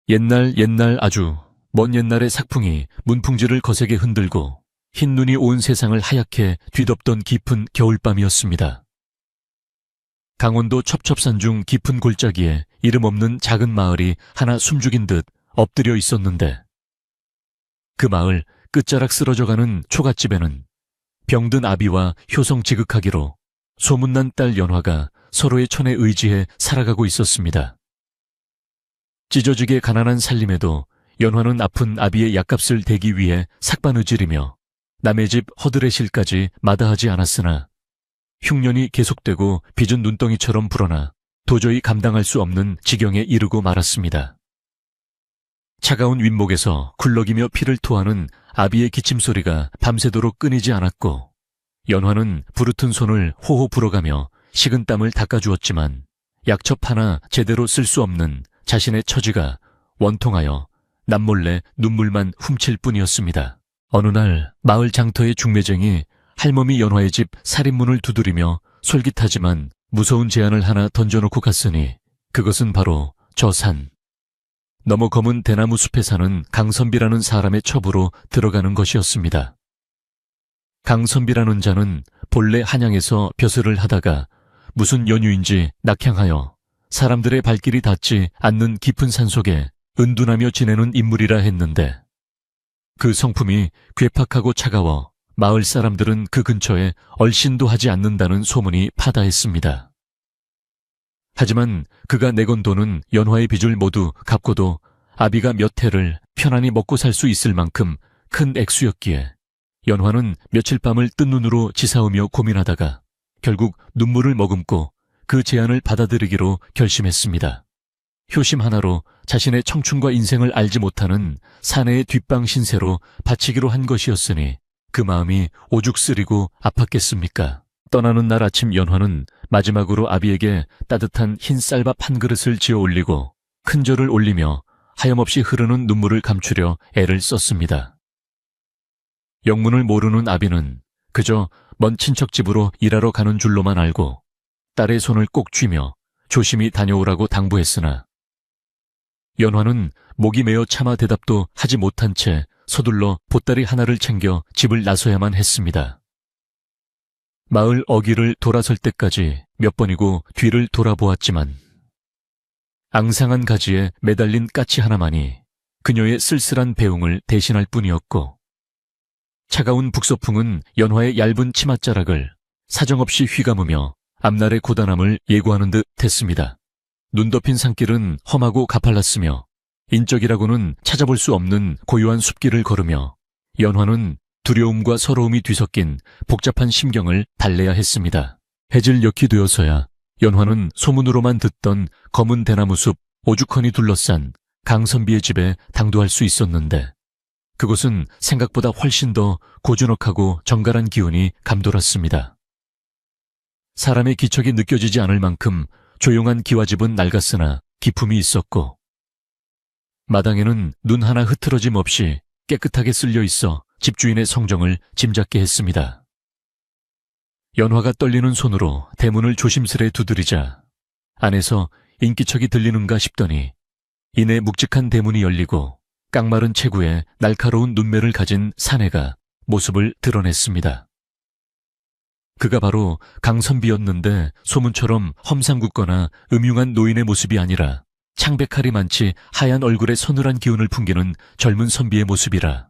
옛날 옛날 아주 먼 옛날의 삭풍이 문풍지를 거세게 흔들고 흰 눈이 온 세상을 하얗게 뒤덮던 깊은 겨울밤이었습니다. 강원도 첩첩산 중 깊은 골짜기에 이름 없는 작은 마을이 하나 숨죽인 듯 엎드려 있었는데, 그 마을 끝자락 쓰러져가는 초갓집에는 병든 아비와 효성 지극하기로 소문난 딸 연화가 서로의 천에 의지해 살아가고 있었습니다. 찢어지게 가난한 살림에도 연화는 아픈 아비의 약값을 대기 위해 삭바느질이며 남의 집 허드레실까지 마다하지 않았으나 흉년이 계속되고 빚은 눈덩이처럼 불어나 도저히 감당할 수 없는 지경에 이르고 말았습니다. 차가운 윗목에서 굴럭이며 피를 토하는 아비의 기침소리가 밤새도록 끊이지 않았고, 연화는 부르튼 손을 호호 불어가며 식은 땀을 닦아주었지만 약첩 하나 제대로 쓸 수 없는 자신의 처지가 원통하여 남몰래 눈물만 훔칠 뿐이었습니다. 어느 날 마을 장터의 중매쟁이 할머니 연화의 집 살인문을 두드리며 솔깃하지만 무서운 제안을 하나 던져놓고 갔으니, 그것은 바로 저 산, 너무 검은 대나무 숲에 사는 강선비라는 사람의 첩으로 들어가는 것이었습니다. 강선비라는 자는 본래 한양에서 벼슬을 하다가 무슨 연유인지 낙향하여 사람들의 발길이 닿지 않는 깊은 산속에 은둔하며 지내는 인물이라 했는데, 그 성품이 괴팍하고 차가워 마을 사람들은 그 근처에 얼씬도 하지 않는다는 소문이 파다했습니다. 하지만 그가 내건 돈은 연화의 빚을 모두 갚고도 아비가 몇 해를 편안히 먹고 살 수 있을 만큼 큰 액수였기에 연화는 며칠 밤을 뜬 눈으로 지사오며 고민하다가 결국 눈물을 머금고 그 제안을 받아들이기로 결심했습니다. 효심 하나로 자신의 청춘과 인생을 알지 못하는 사내의 뒷방 신세로 바치기로 한 것이었으니 그 마음이 오죽 쓰리고 아팠겠습니까? 떠나는 날 아침 연화는 마지막으로 아비에게 따뜻한 흰 쌀밥 한 그릇을 지어 올리고 큰절을 올리며 하염없이 흐르는 눈물을 감추려 애를 썼습니다. 영문을 모르는 아비는 그저 먼 친척집으로 일하러 가는 줄로만 알고 딸의 손을 꼭 쥐며 조심히 다녀오라고 당부했으나, 연화는 목이 메어 차마 대답도 하지 못한 채 서둘러 보따리 하나를 챙겨 집을 나서야만 했습니다. 마을 어귀를 돌아설 때까지 몇 번이고 뒤를 돌아보았지만 앙상한 가지에 매달린 까치 하나만이 그녀의 쓸쓸한 배웅을 대신할 뿐이었고, 차가운 북서풍은 연화의 얇은 치맛자락을 사정없이 휘감으며 앞날의 고단함을 예고하는 듯 했습니다. 눈 덮인 산길은 험하고 가팔랐으며 인적이라고는 찾아볼 수 없는 고요한 숲길을 걸으며 연화는 두려움과 서러움이 뒤섞인 복잡한 심경을 달래야 했습니다. 해질 역이 되어서야 연화는 소문으로만 듣던 검은 대나무숲 오죽헌이 둘러싼 강선비의 집에 당도할 수 있었는데, 그곳은 생각보다 훨씬 더 고즈넉하고 정갈한 기운이 감돌았습니다. 사람의 기척이 느껴지지 않을 만큼 조용한 기와집은 낡았으나 기품이 있었고, 마당에는 눈 하나 흐트러짐 없이 깨끗하게 쓸려 있어 집주인의 성정을 짐작게 했습니다. 연화가 떨리는 손으로 대문을 조심스레 두드리자 안에서 인기척이 들리는가 싶더니 이내 묵직한 대문이 열리고 깡마른 체구에 날카로운 눈매를 가진 사내가 모습을 드러냈습니다. 그가 바로 강선비였는데 소문처럼 험상궂거나 음흉한 노인의 모습이 아니라 창백하리 많지 하얀 얼굴에 서늘한 기운을 풍기는 젊은 선비의 모습이라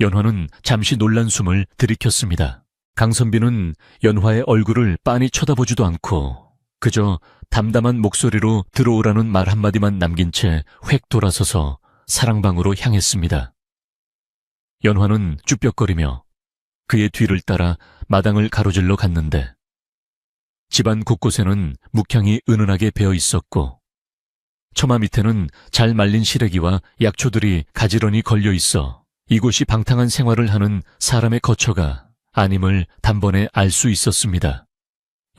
연화는 잠시 놀란 숨을 들이켰습니다. 강선비는 연화의 얼굴을 빤히 쳐다보지도 않고 그저 담담한 목소리로 들어오라는 말 한마디만 남긴 채 획 돌아서서 사랑방으로 향했습니다. 연화는 쭈뼛거리며 그의 뒤를 따라 마당을 가로질러 갔는데, 집안 곳곳에는 묵향이 은은하게 배어 있었고 처마 밑에는 잘 말린 시래기와 약초들이 가지런히 걸려 있어 이곳이 방탕한 생활을 하는 사람의 거처가 아님을 단번에 알 수 있었습니다.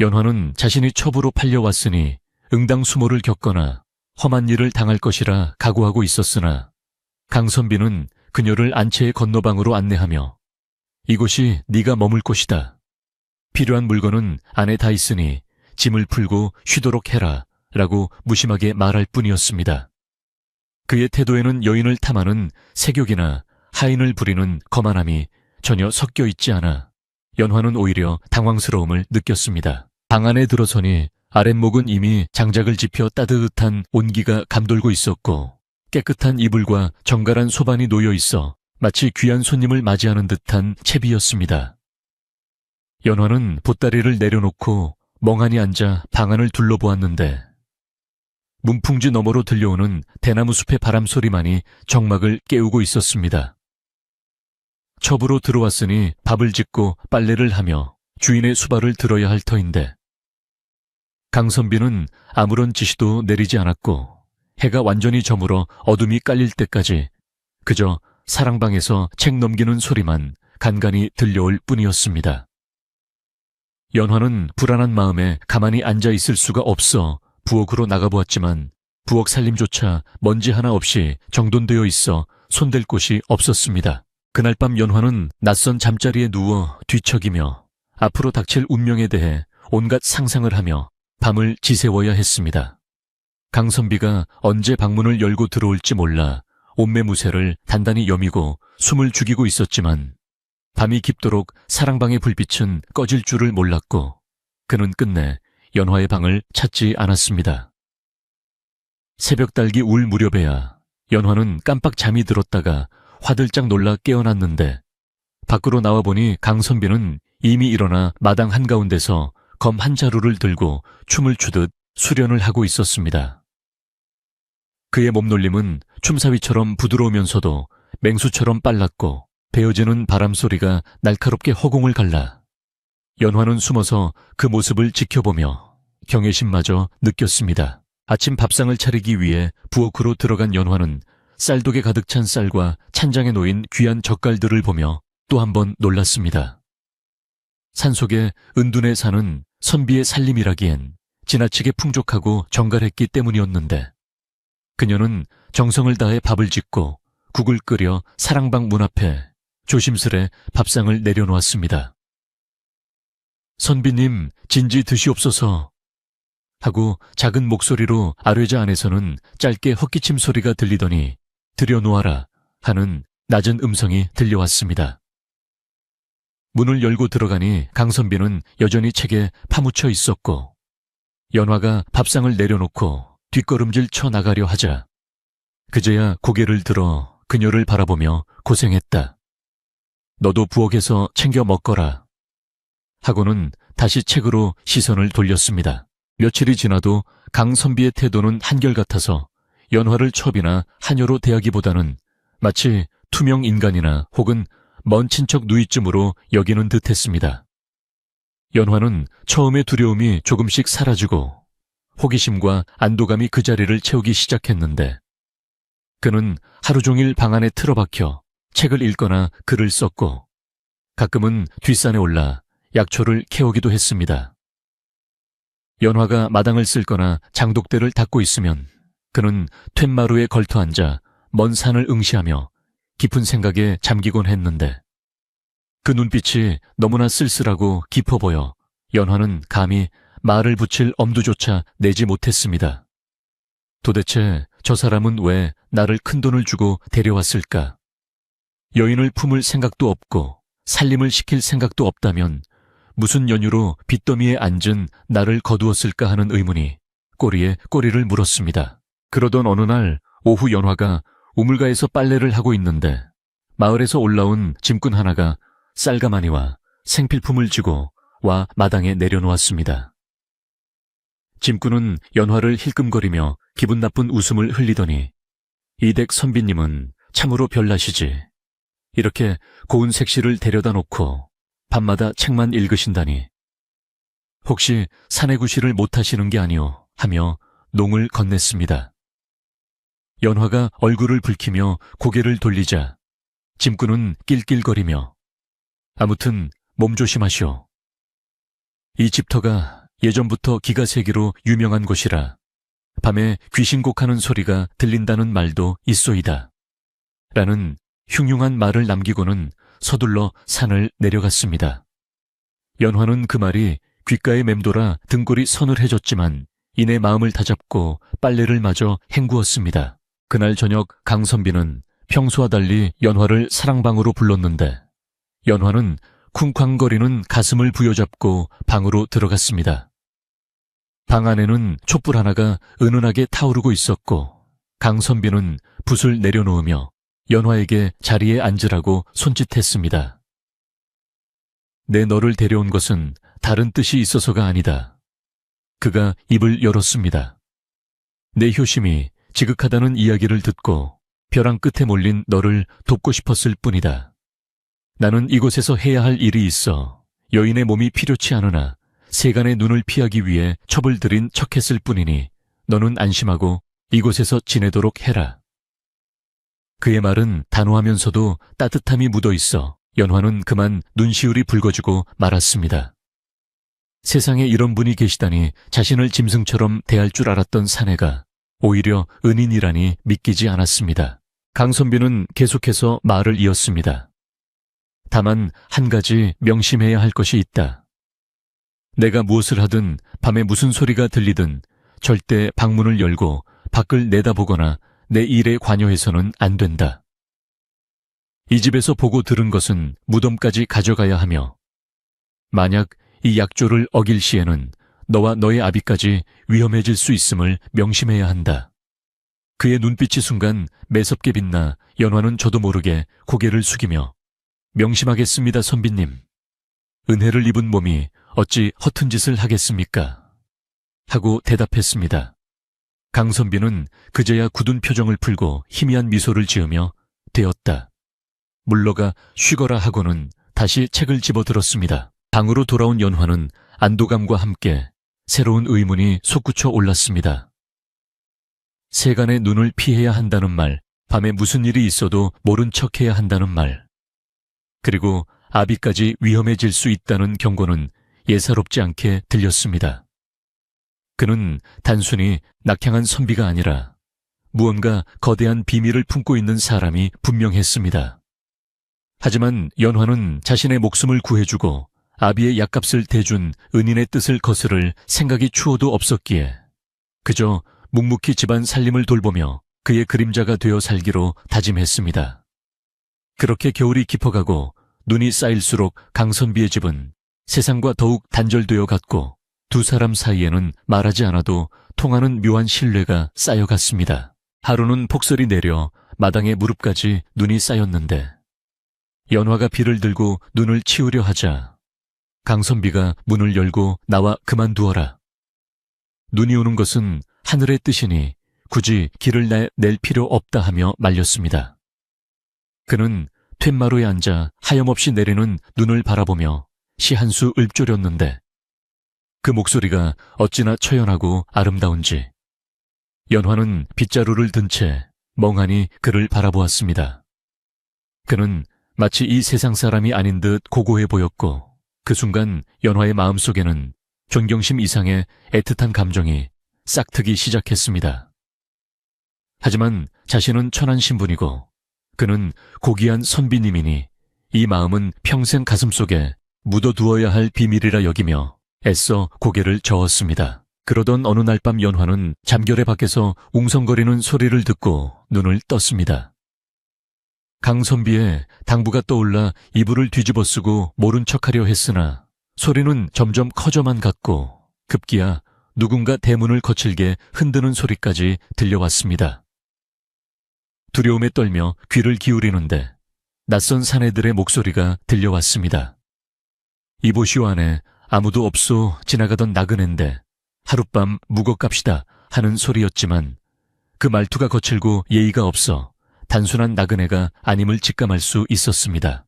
연화는 자신이 첩으로 팔려왔으니 응당수모를 겪거나 험한 일을 당할 것이라 각오하고 있었으나, 강선비는 그녀를 안채의 건너방으로 안내하며 이곳이 네가 머물 곳이다. 필요한 물건은 안에 다 있으니 짐을 풀고 쉬도록 해라 라고 무심하게 말할 뿐이었습니다. 그의 태도에는 여인을 탐하는 색욕이나 하인을 부리는 거만함이 전혀 섞여 있지 않아 연화는 오히려 당황스러움을 느꼈습니다. 방 안에 들어서니 아랫목은 이미 장작을 지펴 따뜻한 온기가 감돌고 있었고 깨끗한 이불과 정갈한 소반이 놓여 있어 마치 귀한 손님을 맞이하는 듯한 채비였습니다. 연화는 보따리를 내려놓고 멍하니 앉아 방 안을 둘러보았는데 문풍지 너머로 들려오는 대나무 숲의 바람소리만이 정막을 깨우고 있었습니다. 첩으로 들어왔으니 밥을 짓고 빨래를 하며 주인의 수발을 들어야 할 터인데 강선비는 아무런 지시도 내리지 않았고 해가 완전히 저물어 어둠이 깔릴 때까지 그저 사랑방에서 책 넘기는 소리만 간간히 들려올 뿐이었습니다. 연화는 불안한 마음에 가만히 앉아 있을 수가 없어 부엌으로 나가보았지만 부엌 살림조차 먼지 하나 없이 정돈되어 있어 손댈 곳이 없었습니다. 그날 밤 연화는 낯선 잠자리에 누워 뒤척이며 앞으로 닥칠 운명에 대해 온갖 상상을 하며 밤을 지새워야 했습니다. 강선비가 언제 방문을 열고 들어올지 몰라 옷매무새를 단단히 여미고 숨을 죽이고 있었지만 밤이 깊도록 사랑방의 불빛은 꺼질 줄을 몰랐고 그는 끝내 연화의 방을 찾지 않았습니다. 새벽 달기 울 무렵에야 연화는 깜빡 잠이 들었다가 화들짝 놀라 깨어났는데 밖으로 나와보니 강선비는 이미 일어나 마당 한가운데서 검 한 자루를 들고 춤을 추듯 수련을 하고 있었습니다. 그의 몸놀림은 춤사위처럼 부드러우면서도 맹수처럼 빨랐고 베어지는 바람소리가 날카롭게 허공을 갈라 연화는 숨어서 그 모습을 지켜보며 경외심마저 느꼈습니다. 아침 밥상을 차리기 위해 부엌으로 들어간 연화는 쌀독에 가득 찬 쌀과 찬장에 놓인 귀한 젓갈들을 보며 또 한 번 놀랐습니다. 산속에 은둔에 사는 선비의 살림이라기엔 지나치게 풍족하고 정갈했기 때문이었는데 그녀는 정성을 다해 밥을 짓고 국을 끓여 사랑방 문 앞에 조심스레 밥상을 내려놓았습니다. 선비님, 진지 드시옵소서 하고 작은 목소리로 아뢰자 안에서는 짧게 헛기침 소리가 들리더니 들여놓아라 하는 낮은 음성이 들려왔습니다. 문을 열고 들어가니 강선비는 여전히 책에 파묻혀 있었고 연화가 밥상을 내려놓고 뒷걸음질 쳐 나가려 하자 그제야 고개를 들어 그녀를 바라보며 고생했다. 너도 부엌에서 챙겨 먹거라 하고는 다시 책으로 시선을 돌렸습니다. 며칠이 지나도 강선비의 태도는 한결같아서 연화를 첩이나 하녀로 대하기보다는 마치 투명 인간이나 혹은 먼 친척 누이쯤으로 여기는 듯했습니다. 연화는 처음의 두려움이 조금씩 사라지고 호기심과 안도감이 그 자리를 채우기 시작했는데 그는 하루 종일 방 안에 틀어박혀 책을 읽거나 글을 썼고 가끔은 뒷산에 올라 약초를 캐오기도 했습니다. 연화가 마당을 쓸거나 장독대를 닦고 있으면 그는 툇마루에 걸터앉아 먼 산을 응시하며 깊은 생각에 잠기곤 했는데 그 눈빛이 너무나 쓸쓸하고 깊어 보여 연화는 감히 말을 붙일 엄두조차 내지 못했습니다. 도대체 저 사람은 왜 나를 큰돈을 주고 데려왔을까? 여인을 품을 생각도 없고 살림을 시킬 생각도 없다면 무슨 연유로 빚더미에 앉은 나를 거두었을까 하는 의문이 꼬리에 꼬리를 물었습니다. 그러던 어느 날 오후 연화가 우물가에서 빨래를 하고 있는데 마을에서 올라온 짐꾼 하나가 쌀가마니와 생필품을 지고 와 마당에 내려놓았습니다. 짐꾼은 연화를 힐끔거리며 기분 나쁜 웃음을 흘리더니 이댁 선비님은 참으로 별나시지. 이렇게 고운 색시를 데려다 놓고 밤마다 책만 읽으신다니. 혹시 사내구실을 못하시는 게 아니오 하며 농을 건넸습니다. 연화가 얼굴을 붉히며 고개를 돌리자 짐꾼은 낄낄거리며 아무튼 몸조심하시오. 이 집터가 예전부터 기가세기로 유명한 곳이라 밤에 귀신곡하는 소리가 들린다는 말도 있소이다. 라는 흉흉한 말을 남기고는 서둘러 산을 내려갔습니다. 연화는 그 말이 귓가에 맴돌아 등골이 서늘해졌지만 이내 마음을 다잡고 빨래를 마저 헹구었습니다. 그날 저녁 강선비는 평소와 달리 연화를 사랑방으로 불렀는데 연화는 쿵쾅거리는 가슴을 부여잡고 방으로 들어갔습니다. 방 안에는 촛불 하나가 은은하게 타오르고 있었고 강선비는 붓을 내려놓으며 연화에게 자리에 앉으라고 손짓했습니다. 내 너를 데려온 것은 다른 뜻이 있어서가 아니다. 그가 입을 열었습니다. 내 효심이 지극하다는 이야기를 듣고 벼랑 끝에 몰린 너를 돕고 싶었을 뿐이다. 나는 이곳에서 해야 할 일이 있어 여인의 몸이 필요치 않으나 세간의 눈을 피하기 위해 첩을 들인 척했을 뿐이니 너는 안심하고 이곳에서 지내도록 해라. 그의 말은 단호하면서도 따뜻함이 묻어 있어 연화는 그만 눈시울이 붉어지고 말았습니다. 세상에 이런 분이 계시다니 자신을 짐승처럼 대할 줄 알았던 사내가 오히려 은인이라니 믿기지 않았습니다. 강선비는 계속해서 말을 이었습니다. 다만 한 가지 명심해야 할 것이 있다. 내가 무엇을 하든 밤에 무슨 소리가 들리든 절대 방문을 열고 밖을 내다보거나 내 일에 관여해서는 안 된다. 이 집에서 보고 들은 것은 무덤까지 가져가야 하며 만약 이 약조를 어길 시에는 너와 너의 아비까지 위험해질 수 있음을 명심해야 한다. 그의 눈빛이 순간 매섭게 빛나 연화는 저도 모르게 고개를 숙이며 명심하겠습니다, 선비님. 은혜를 입은 몸이 어찌 허튼 짓을 하겠습니까? 하고 대답했습니다. 강선비는 그제야 굳은 표정을 풀고 희미한 미소를 지으며 되었다. 물러가 쉬거라 하고는 다시 책을 집어들었습니다. 방으로 돌아온 연화는 안도감과 함께 새로운 의문이 솟구쳐 올랐습니다. 세간의 눈을 피해야 한다는 말, 밤에 무슨 일이 있어도 모른 척해야 한다는 말, 그리고 아비까지 위험해질 수 있다는 경고는 예사롭지 않게 들렸습니다. 그는 단순히 낙향한 선비가 아니라 무언가 거대한 비밀을 품고 있는 사람이 분명했습니다. 하지만 연화는 자신의 목숨을 구해주고 아비의 약값을 대준 은인의 뜻을 거스를 생각이 추호도 없었기에 그저 묵묵히 집안 살림을 돌보며 그의 그림자가 되어 살기로 다짐했습니다. 그렇게 겨울이 깊어가고 눈이 쌓일수록 강선비의 집은 세상과 더욱 단절되어 갔고 두 사람 사이에는 말하지 않아도 통하는 묘한 신뢰가 쌓여갔습니다. 하루는 폭설이 내려 마당에 무릎까지 눈이 쌓였는데 연화가 비를 들고 눈을 치우려 하자 강선비가 문을 열고 나와 그만두어라. 눈이 오는 것은 하늘의 뜻이니 굳이 길을 낼 필요 없다 하며 말렸습니다. 그는 툇마루에 앉아 하염없이 내리는 눈을 바라보며 시 한 수 읊조렸는데 그 목소리가 어찌나 처연하고 아름다운지 연화는 빗자루를 든 채 멍하니 그를 바라보았습니다. 그는 마치 이 세상 사람이 아닌 듯 고고해 보였고 그 순간 연화의 마음속에는 존경심 이상의 애틋한 감정이 싹트기 시작했습니다. 하지만 자신은 천한 신분이고 그는 고귀한 선비님이니 이 마음은 평생 가슴속에 묻어두어야 할 비밀이라 여기며 애써 고개를 저었습니다. 그러던 어느 날 밤 연화는 잠결에 밖에서 웅성거리는 소리를 듣고 눈을 떴습니다. 강선비의 당부가 떠올라 이불을 뒤집어 쓰고 모른 척하려 했으나 소리는 점점 커져만 갔고 급기야 누군가 대문을 거칠게 흔드는 소리까지 들려왔습니다. 두려움에 떨며 귀를 기울이는데 낯선 사내들의 목소리가 들려왔습니다. 이보시오 안에 아무도 없소 지나가던 나그네인데 하룻밤 묵어 갑시다 하는 소리였지만 그 말투가 거칠고 예의가 없어 단순한 나그네가 아님을 직감할 수 있었습니다.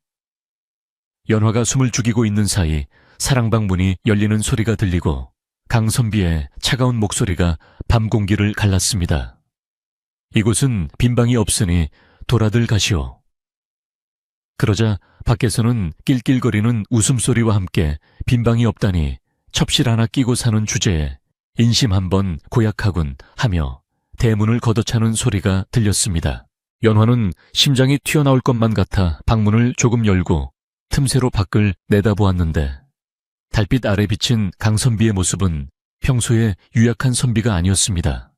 연화가 숨을 죽이고 있는 사이 사랑방 문이 열리는 소리가 들리고 강선비의 차가운 목소리가 밤 공기를 갈랐습니다. 이곳은 빈방이 없으니 돌아들 가시오. 그러자 밖에서는 낄낄거리는 웃음소리와 함께 빈방이 없다니 첩실 하나 끼고 사는 주제에 인심 한번 고약하군 하며 대문을 걷어차는 소리가 들렸습니다. 연화는 심장이 튀어나올 것만 같아 방문을 조금 열고 틈새로 밖을 내다보았는데 달빛 아래 비친 강선비의 모습은 평소에 유약한 선비가 아니었습니다.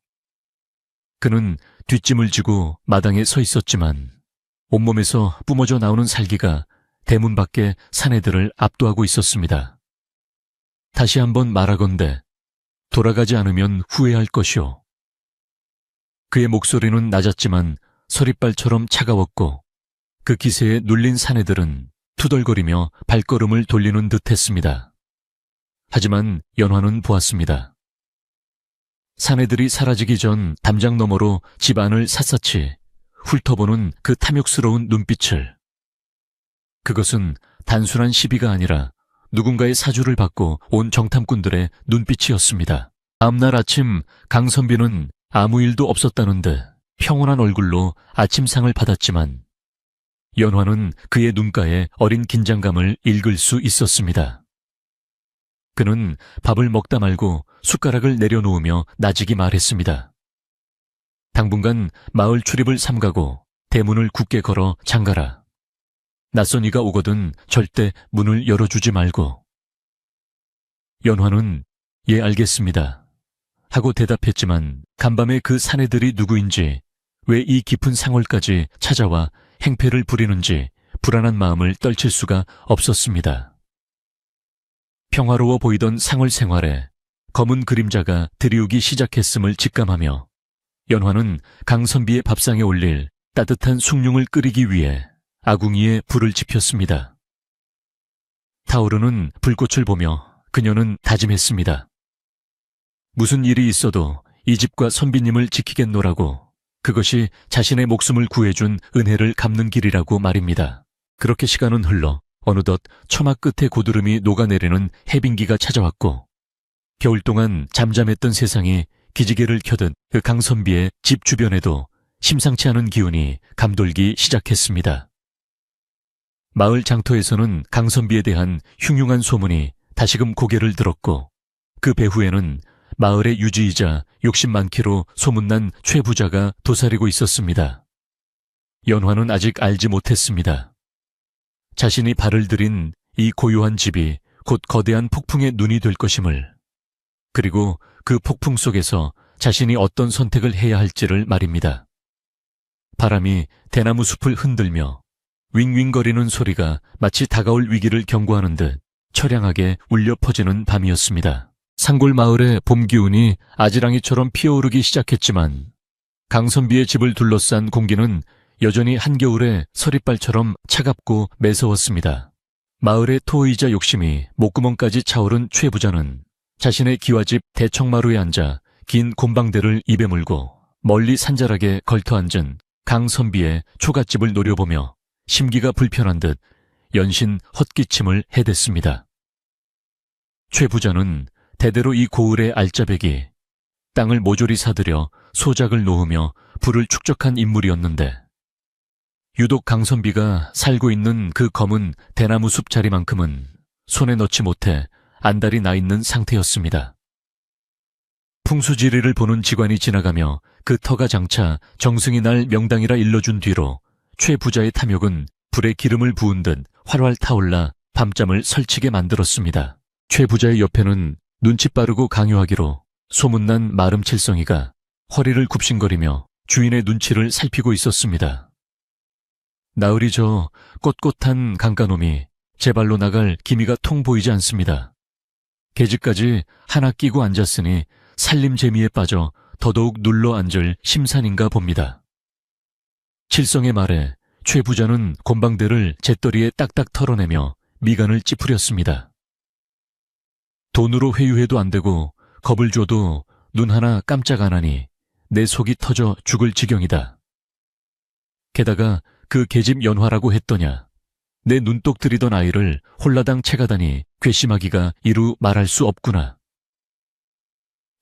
그는 뒷짐을 지고 마당에 서 있었지만 온몸에서 뿜어져 나오는 살기가 대문 밖에 사내들을 압도하고 있었습니다. 다시 한번 말하건대 돌아가지 않으면 후회할 것이오. 그의 목소리는 낮았지만 서리발처럼 차가웠고 그 기세에 눌린 사내들은 투덜거리며 발걸음을 돌리는 듯했습니다. 하지만 연화는 보았습니다. 사내들이 사라지기 전 담장 너머로 집 안을 샅샅이 훑어보는 그 탐욕스러운 눈빛을. 그것은 단순한 시비가 아니라 누군가의 사주를 받고 온 정탐꾼들의 눈빛이었습니다. 다음날 아침 강선비는 아무 일도 없었다는 듯 평온한 얼굴로 아침상을 받았지만 연화는 그의 눈가에 어린 긴장감을 읽을 수 있었습니다. 그는 밥을 먹다 말고 숟가락을 내려놓으며 나직이 말했습니다. 당분간 마을 출입을 삼가고 대문을 굳게 걸어 잠가라. 낯선 이가 오거든 절대 문을 열어주지 말고. 연화는 예 알겠습니다 하고 대답했지만 간밤에 그 사내들이 누구인지 왜 이 깊은 상월까지 찾아와 행패를 부리는지 불안한 마음을 떨칠 수가 없었습니다. 평화로워 보이던 상월 생활에 검은 그림자가 들이우기 시작했음을 직감하며 연화는 강선비의 밥상에 올릴 따뜻한 숭늉을 끓이기 위해 아궁이에 불을 지폈습니다. 타오르는 불꽃을 보며 그녀는 다짐했습니다. 무슨 일이 있어도 이 집과 선비님을 지키겠노라고. 그것이 자신의 목숨을 구해준 은혜를 갚는 길이라고 말입니다. 그렇게 시간은 흘러 어느덧 처마 끝에 고드름이 녹아내리는 해빙기가 찾아왔고 겨울 동안 잠잠했던 세상이 기지개를 켜듯 그 강선비의 집 주변에도 심상치 않은 기운이 감돌기 시작했습니다. 마을 장터에서는 강선비에 대한 흉흉한 소문이 다시금 고개를 들었고 그 배후에는 마을의 유지이자 욕심 많기로 소문난 최 부자가 도사리고 있었습니다. 연화는 아직 알지 못했습니다. 자신이 발을 들인 이 고요한 집이 곧 거대한 폭풍의 눈이 될 것임을, 그리고 그 폭풍 속에서 자신이 어떤 선택을 해야 할지를 말입니다. 바람이 대나무 숲을 흔들며 윙윙거리는 소리가 마치 다가올 위기를 경고하는 듯 처량하게 울려 퍼지는 밤이었습니다. 산골 마을의 봄 기운이 아지랑이처럼 피어오르기 시작했지만 강선비의 집을 둘러싼 공기는 여전히 한겨울의 서리발처럼 차갑고 매서웠습니다. 마을의 토의자 욕심이 목구멍까지 차오른 최 부자는 자신의 기와집 대청마루에 앉아 긴 곰방대를 입에 물고 멀리 산자락에 걸터앉은 강선비의 초갓집을 노려보며 심기가 불편한 듯 연신 헛기침을 해댔습니다. 최 부자는 대대로 이 고을의 알짜배기, 땅을 모조리 사들여 소작을 놓으며 부를 축적한 인물이었는데 유독 강선비가 살고 있는 그 검은 대나무 숲 자리만큼은 손에 넣지 못해 안달이 나 있는 상태였습니다. 풍수지리를 보는 직관이 지나가며 그 터가 장차 정승이 날 명당이라 일러준 뒤로 최 부자의 탐욕은 불에 기름을 부은 듯 활활 타올라 밤잠을 설치게 만들었습니다. 최 부자의 옆에는 눈치 빠르고 강요하기로 소문난 마름칠성이가 허리를 굽신거리며 주인의 눈치를 살피고 있었습니다. 나으리 저 꼿꼿한 강가놈이 제 발로 나갈 기미가 통 보이지 않습니다. 계집까지 하나 끼고 앉았으니 살림 재미에 빠져 더더욱 눌러 앉을 심산인가 봅니다. 칠성의 말에 최 부자는 곰방대를 재떨이에 딱딱 털어내며 미간을 찌푸렸습니다. 돈으로 회유해도 안 되고 겁을 줘도 눈 하나 깜짝 안 하니 내 속이 터져 죽을 지경이다. 게다가 그 계집 연화라고 했더냐. 내 눈독 들이던 아이를 홀라당 채가다니 괘씸하기가 이루 말할 수 없구나.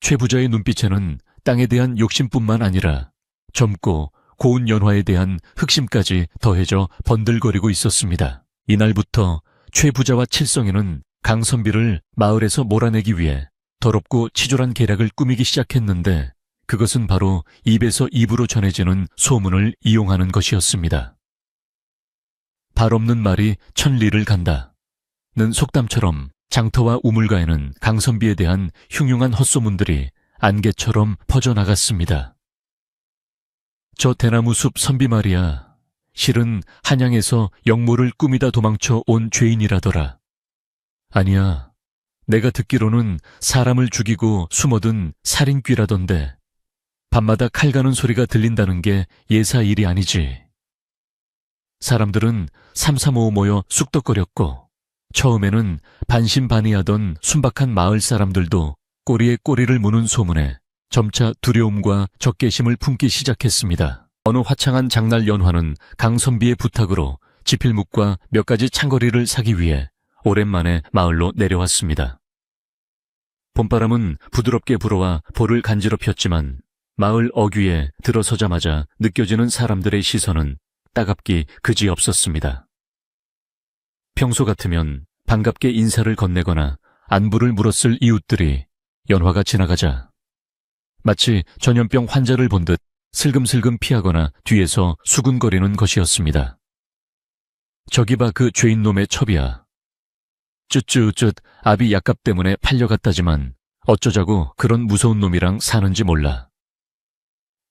최 부자의 눈빛에는 땅에 대한 욕심뿐만 아니라 젊고 고운 연화에 대한 흑심까지 더해져 번들거리고 있었습니다. 이날부터 최 부자와 칠성이는 강선비를 마을에서 몰아내기 위해 더럽고 치졸한 계략을 꾸미기 시작했는데 그것은 바로 입에서 입으로 전해지는 소문을 이용하는 것이었습니다. 발 없는 말이 천리를 간다 는 속담처럼 장터와 우물가에는 강선비에 대한 흉흉한 헛소문들이 안개처럼 퍼져나갔습니다. 저 대나무 숲 선비 말이야. 실은 한양에서 영모를 꾸미다 도망쳐 온 죄인이라더라. 아니야. 내가 듣기로는 사람을 죽이고 숨어든 살인귀라던데 밤마다 칼 가는 소리가 들린다는 게 예사 일이 아니지. 사람들은 삼삼오오 모여 쑥덕거렸고 처음에는 반신반의하던 순박한 마을 사람들도 꼬리에 꼬리를 무는 소문에 점차 두려움과 적개심을 품기 시작했습니다. 어느 화창한 장날 연화는 강선비의 부탁으로 지필묵과 몇 가지 창거리를 사기 위해 오랜만에 마을로 내려왔습니다. 봄바람은 부드럽게 불어와 볼을 간지럽혔지만 마을 어귀에 들어서자마자 느껴지는 사람들의 시선은 따갑기 그지없었습니다. 평소 같으면 반갑게 인사를 건네거나 안부를 물었을 이웃들이 연화가 지나가자 마치 전염병 환자를 본 듯 슬금슬금 피하거나 뒤에서 수군거리는 것이었습니다. 저기 봐 그 죄인놈의 첩이야. 쯧쯧쯧 아비 약값 때문에 팔려갔다지만 어쩌자고 그런 무서운 놈이랑 사는지 몰라.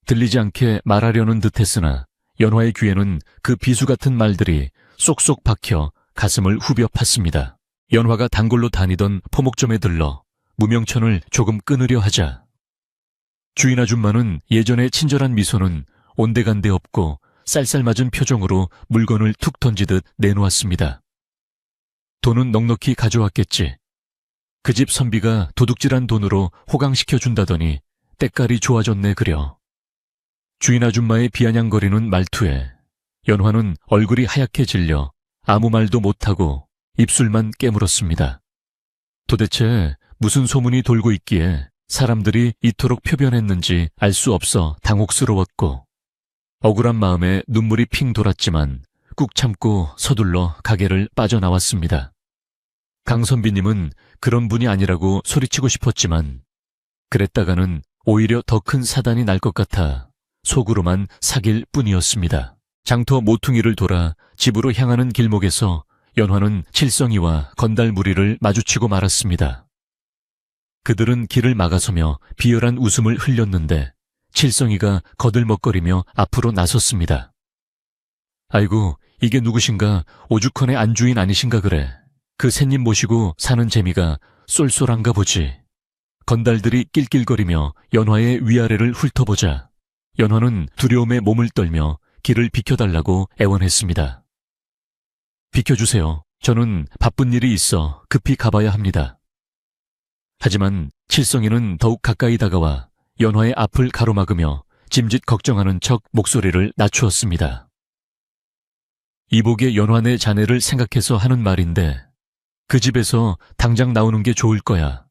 들리지 않게 말하려는 듯했으나 연화의 귀에는 그 비수 같은 말들이 쏙쏙 박혀 가슴을 후벼 팠습니다. 연화가 단골로 다니던 포목점에 들러 무명천을 조금 끊으려 하자 주인 아줌마는 예전의 친절한 미소는 온데간데 없고 쌀쌀맞은 표정으로 물건을 툭 던지듯 내놓았습니다. 돈은 넉넉히 가져왔겠지. 그 집 선비가 도둑질한 돈으로 호강시켜준다더니 때깔이 좋아졌네 그려. 주인 아줌마의 비아냥거리는 말투에 연화는 얼굴이 하얗게 질려 아무 말도 못하고 입술만 깨물었습니다. 도대체 무슨 소문이 돌고 있기에 사람들이 이토록 표변했는지 알 수 없어 당혹스러웠고 억울한 마음에 눈물이 핑 돌았지만 꾹 참고 서둘러 가게를 빠져나왔습니다. 강선비님은 그런 분이 아니라고 소리치고 싶었지만 그랬다가는 오히려 더 큰 사단이 날 것 같아 속으로만 사길 뿐이었습니다. 장터 모퉁이를 돌아 집으로 향하는 길목에서 연화는 칠성이와 건달 무리를 마주치고 말았습니다. 그들은 길을 막아서며 비열한 웃음을 흘렸는데 칠성이가 거들먹거리며 앞으로 나섰습니다. 아이고, 이게 누구신가? 오죽헌의 안주인 아니신가 그래. 그 새님 모시고 사는 재미가 쏠쏠한가 보지. 건달들이 낄낄거리며 연화의 위아래를 훑어보자 연화는 두려움에 몸을 떨며 길을 비켜달라고 애원했습니다. 비켜주세요. 저는 바쁜 일이 있어 급히 가봐야 합니다. 하지만 칠성이는 더욱 가까이 다가와 연화의 앞을 가로막으며 짐짓 걱정하는 척 목소리를 낮추었습니다. 이복의 연화 내 자네를 생각해서 하는 말인데 그 집에서 당장 나오는 게 좋을 거야.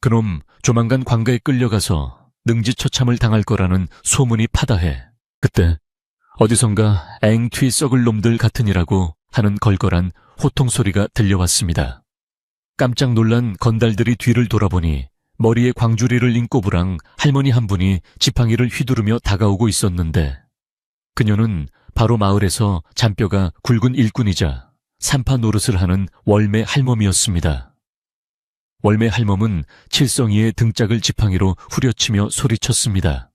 그놈 조만간 관가에 끌려가서 능지처참을 당할 거라는 소문이 파다해. 그때 어디선가 앵튀 썩을 놈들 같으니라고 하는 걸걸한 호통소리가 들려왔습니다. 깜짝 놀란 건달들이 뒤를 돌아보니 머리에 광주리를 인 꼬부랑 할머니 한 분이 지팡이를 휘두르며 다가오고 있었는데 그녀는 바로 마을에서 잔뼈가 굵은 일꾼이자 산파 노릇을 하는 월매 할멈이었습니다. 월매 할멈은 칠성이의 등짝을 지팡이로 후려치며 소리쳤습니다.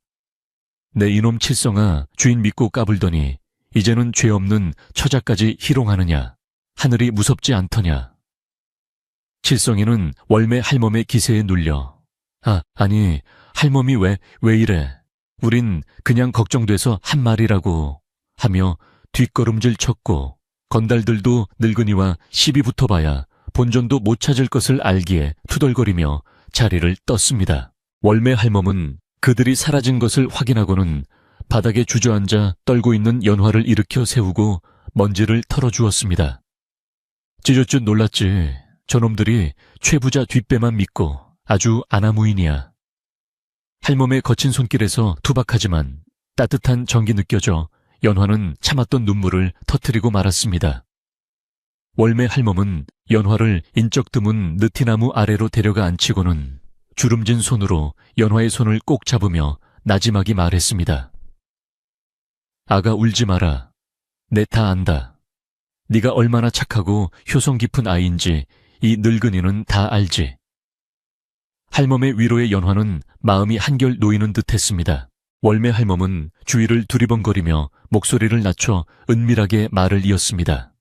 내 이놈 칠성아, 주인 믿고 까불더니 이제는 죄 없는 처자까지 희롱하느냐. 하늘이 무섭지 않더냐. 칠성이는 월매 할멈의 기세에 눌려 아니 할멈이 왜 이래. 우린 그냥 걱정돼서 한 말이라고 하며 뒷걸음질 쳤고 건달들도 늙은이와 시비 붙어봐야 본전도 못 찾을 것을 알기에 투덜거리며 자리를 떴습니다. 월매 할멈은 그들이 사라진 것을 확인하고는 바닥에 주저앉아 떨고 있는 연화를 일으켜 세우고 먼지를 털어주었습니다. 찢어쭌 놀랐지. 저놈들이 최부자 뒷배만 믿고 아주 아나무인이야. 할멈의 거친 손길에서 투박하지만 따뜻한 정이 느껴져 연화는 참았던 눈물을 터뜨리고 말았습니다. 월매 할멈은 연화를 인적 드문 느티나무 아래로 데려가 앉히고는 주름진 손으로 연화의 손을 꼭 잡으며 나지막이 말했습니다. 아가 울지 마라. 내 다 안다. 네가 얼마나 착하고 효성 깊은 아이인지 이 늙은이는 다 알지. 할멈의 위로에 연화는 마음이 한결 놓이는 듯했습니다. 월매 할멈은 주위를 두리번거리며 목소리를 낮춰 은밀하게 말을 이었습니다.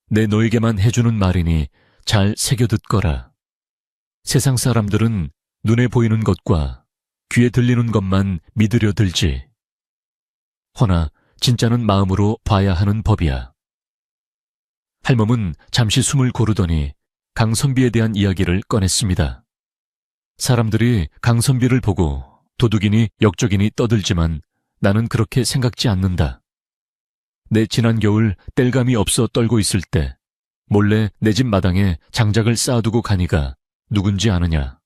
내 너에게만 해주는 말이니 잘 새겨듣거라. 세상 사람들은 눈에 보이는 것과 귀에 들리는 것만 믿으려 들지. 허나 진짜는 마음으로 봐야 하는 법이야. 할멈은 잠시 숨을 고르더니 강선비에 대한 이야기를 꺼냈습니다. 사람들이 강선비를 보고 도둑이니 역적이니 떠들지만 나는 그렇게 생각지 않는다. 내 지난 겨울 땔감이 없어 떨고 있을 때 몰래 내 집 마당에 장작을 쌓아두고 가니가 누군지 아느냐?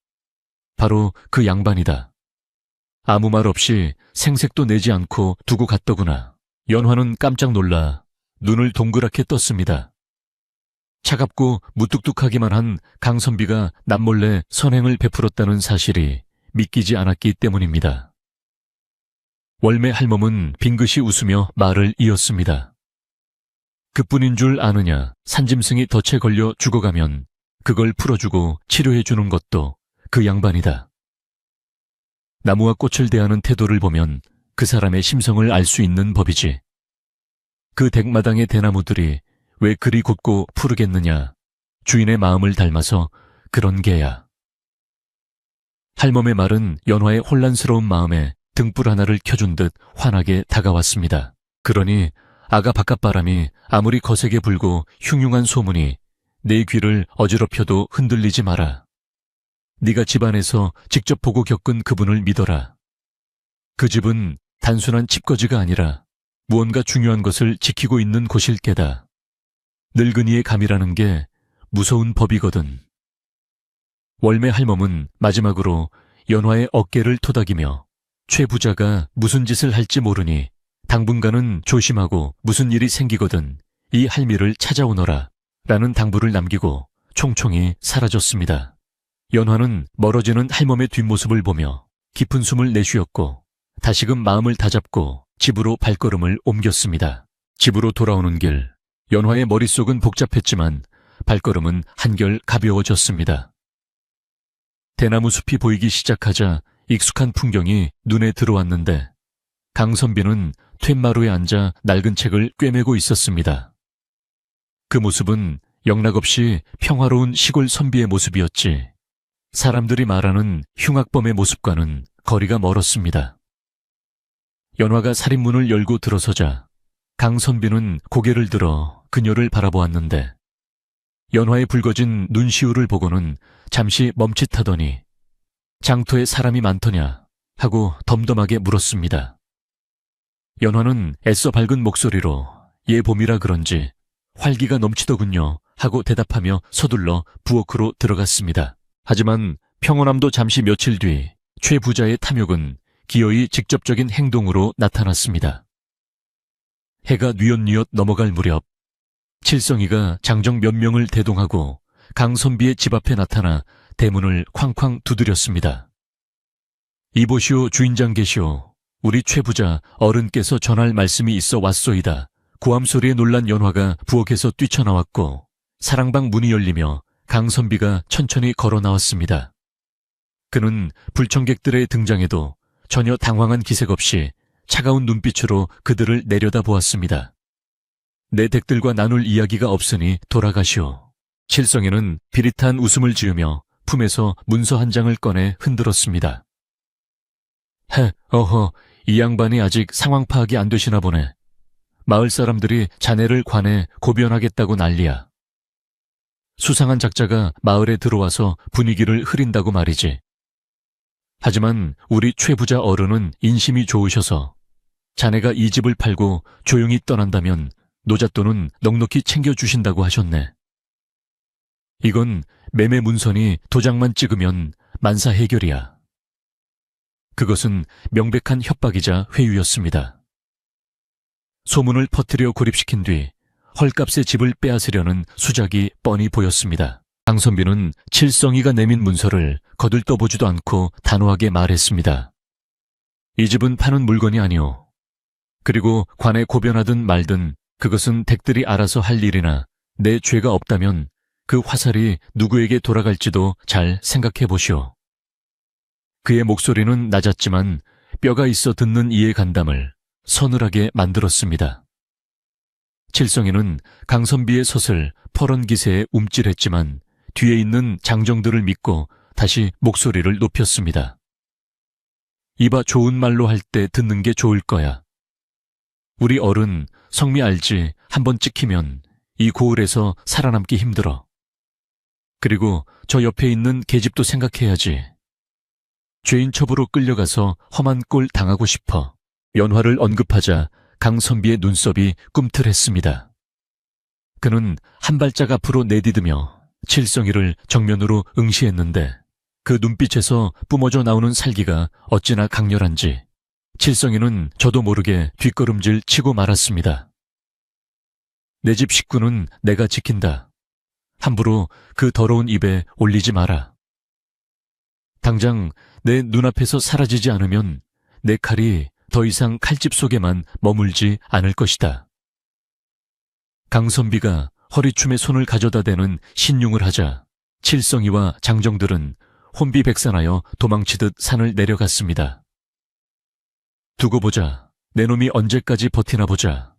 바로 그 양반이다. 아무 말 없이 생색도 내지 않고 두고 갔더구나. 연화는 깜짝 놀라 눈을 동그랗게 떴습니다. 차갑고 무뚝뚝하기만 한 강선비가 남몰래 선행을 베풀었다는 사실이 믿기지 않았기 때문입니다. 월매 할멈은 빙긋이 웃으며 말을 이었습니다. 그뿐인 줄 아느냐. 산짐승이 덫에 걸려 죽어가면 그걸 풀어주고 치료해주는 것도 그 양반이다. 나무와 꽃을 대하는 태도를 보면 그 사람의 심성을 알 수 있는 법이지. 그 댁마당의 대나무들이 왜 그리 곧고 푸르겠느냐. 주인의 마음을 닮아서 그런 게야. 할멈의 말은 연화의 혼란스러운 마음에 등불 하나를 켜준 듯 환하게 다가왔습니다. 그러니 아가 바깥바람이 아무리 거세게 불고 흉흉한 소문이 내 귀를 어지럽혀도 흔들리지 마라. 네가 집안에서 직접 보고 겪은 그분을 믿어라. 그 집은 단순한 집거지가 아니라 무언가 중요한 것을 지키고 있는 곳일 게다. 늙은이의 감이라는 게 무서운 법이거든. 월매 할멈은 마지막으로 연화의 어깨를 토닥이며 최 부자가 무슨 짓을 할지 모르니 당분간은 조심하고 무슨 일이 생기거든 이 할미를 찾아오너라 라는 당부를 남기고 총총히 사라졌습니다. 연화는 멀어지는 할멈의 뒷모습을 보며 깊은 숨을 내쉬었고 다시금 마음을 다잡고 집으로 발걸음을 옮겼습니다. 집으로 돌아오는 길, 연화의 머릿속은 복잡했지만 발걸음은 한결 가벼워졌습니다. 대나무 숲이 보이기 시작하자 익숙한 풍경이 눈에 들어왔는데 강선비는 툇마루에 앉아 낡은 책을 꿰매고 있었습니다. 그 모습은 영락없이 평화로운 시골 선비의 모습이었지 사람들이 말하는 흉악범의 모습과는 거리가 멀었습니다. 연화가 살인문을 열고 들어서자 강선비는 고개를 들어 그녀를 바라보았는데 연화의 붉어진 눈시울을 보고는 잠시 멈칫하더니 장터에 사람이 많더냐 하고 덤덤하게 물었습니다. 연화는 애써 밝은 목소리로 얘 봄이라 그런지 활기가 넘치더군요 하고 대답하며 서둘러 부엌으로 들어갔습니다. 하지만 평온함도 잠시 며칠 뒤 최 부자의 탐욕은 기어이 직접적인 행동으로 나타났습니다. 해가 뉘엿뉘엿 넘어갈 무렵 칠성이가 장정 몇 명을 대동하고 강선비의 집 앞에 나타나 대문을 쾅쾅 두드렸습니다. 이보시오 주인장 계시오. 우리 최 부자 어른께서 전할 말씀이 있어 왔소이다. 고함 소리에 놀란 연화가 부엌에서 뛰쳐나왔고 사랑방 문이 열리며 강선비가 천천히 걸어 나왔습니다. 그는 불청객들의 등장에도 전혀 당황한 기색 없이 차가운 눈빛으로 그들을 내려다보았습니다. 내 댁들과 나눌 이야기가 없으니 돌아가시오. 칠성이는 비릿한 웃음을 지으며 품에서 문서 한 장을 꺼내 흔들었습니다. 어허, 이 양반이 아직 상황 파악이 안 되시나 보네. 마을 사람들이 자네를 관해 고변하겠다고 난리야. 수상한 작자가 마을에 들어와서 분위기를 흐린다고 말이지. 하지만 우리 최 부자 어른은 인심이 좋으셔서 자네가 이 집을 팔고 조용히 떠난다면 노잣돈은 넉넉히 챙겨주신다고 하셨네. 이건 매매 문서니 도장만 찍으면 만사 해결이야. 그것은 명백한 협박이자 회유였습니다. 소문을 퍼뜨려 고립시킨 뒤 헐값의 집을 빼앗으려는 수작이 뻔히 보였습니다. 강선비는 칠성이가 내민 문서를 거들떠보지도 않고 단호하게 말했습니다. 이 집은 파는 물건이 아니오. 그리고 관에 고변하든 말든 그것은 댁들이 알아서 할 일이나 내 죄가 없다면 그 화살이 누구에게 돌아갈지도 잘 생각해 보시오. 그의 목소리는 낮았지만 뼈가 있어 듣는 이해간담을 서늘하게 만들었습니다. 칠성이는 강선비의 섯을 퍼런 기세에 움찔했지만 뒤에 있는 장정들을 믿고 다시 목소리를 높였습니다. 이봐, 좋은 말로 할 때 듣는 게 좋을 거야. 우리 어른 성미 알지? 한번 찍히면 이 고을에서 살아남기 힘들어. 그리고 저 옆에 있는 계집도 생각해야지. 죄인 첩으로 끌려가서 험한 꼴 당하고 싶어. 연화를 언급하자 강선비의 눈썹이 꿈틀했습니다. 그는 한 발짝 앞으로 내디디며 칠성이를 정면으로 응시했는데 그 눈빛에서 뿜어져 나오는 살기가 어찌나 강렬한지 칠성이는 저도 모르게 뒷걸음질 치고 말았습니다. 내 집 식구는 내가 지킨다. 함부로 그 더러운 입에 올리지 마라. 당장 내 눈앞에서 사라지지 않으면 내 칼이 더 이상 칼집 속에만 머물지 않을 것이다. 강선비가 허리춤에 손을 가져다 대는 신용을 하자 칠성이와 장정들은 혼비백산하여 도망치듯 산을 내려갔습니다. 두고 보자. 내 놈이 언제까지 버티나 보자.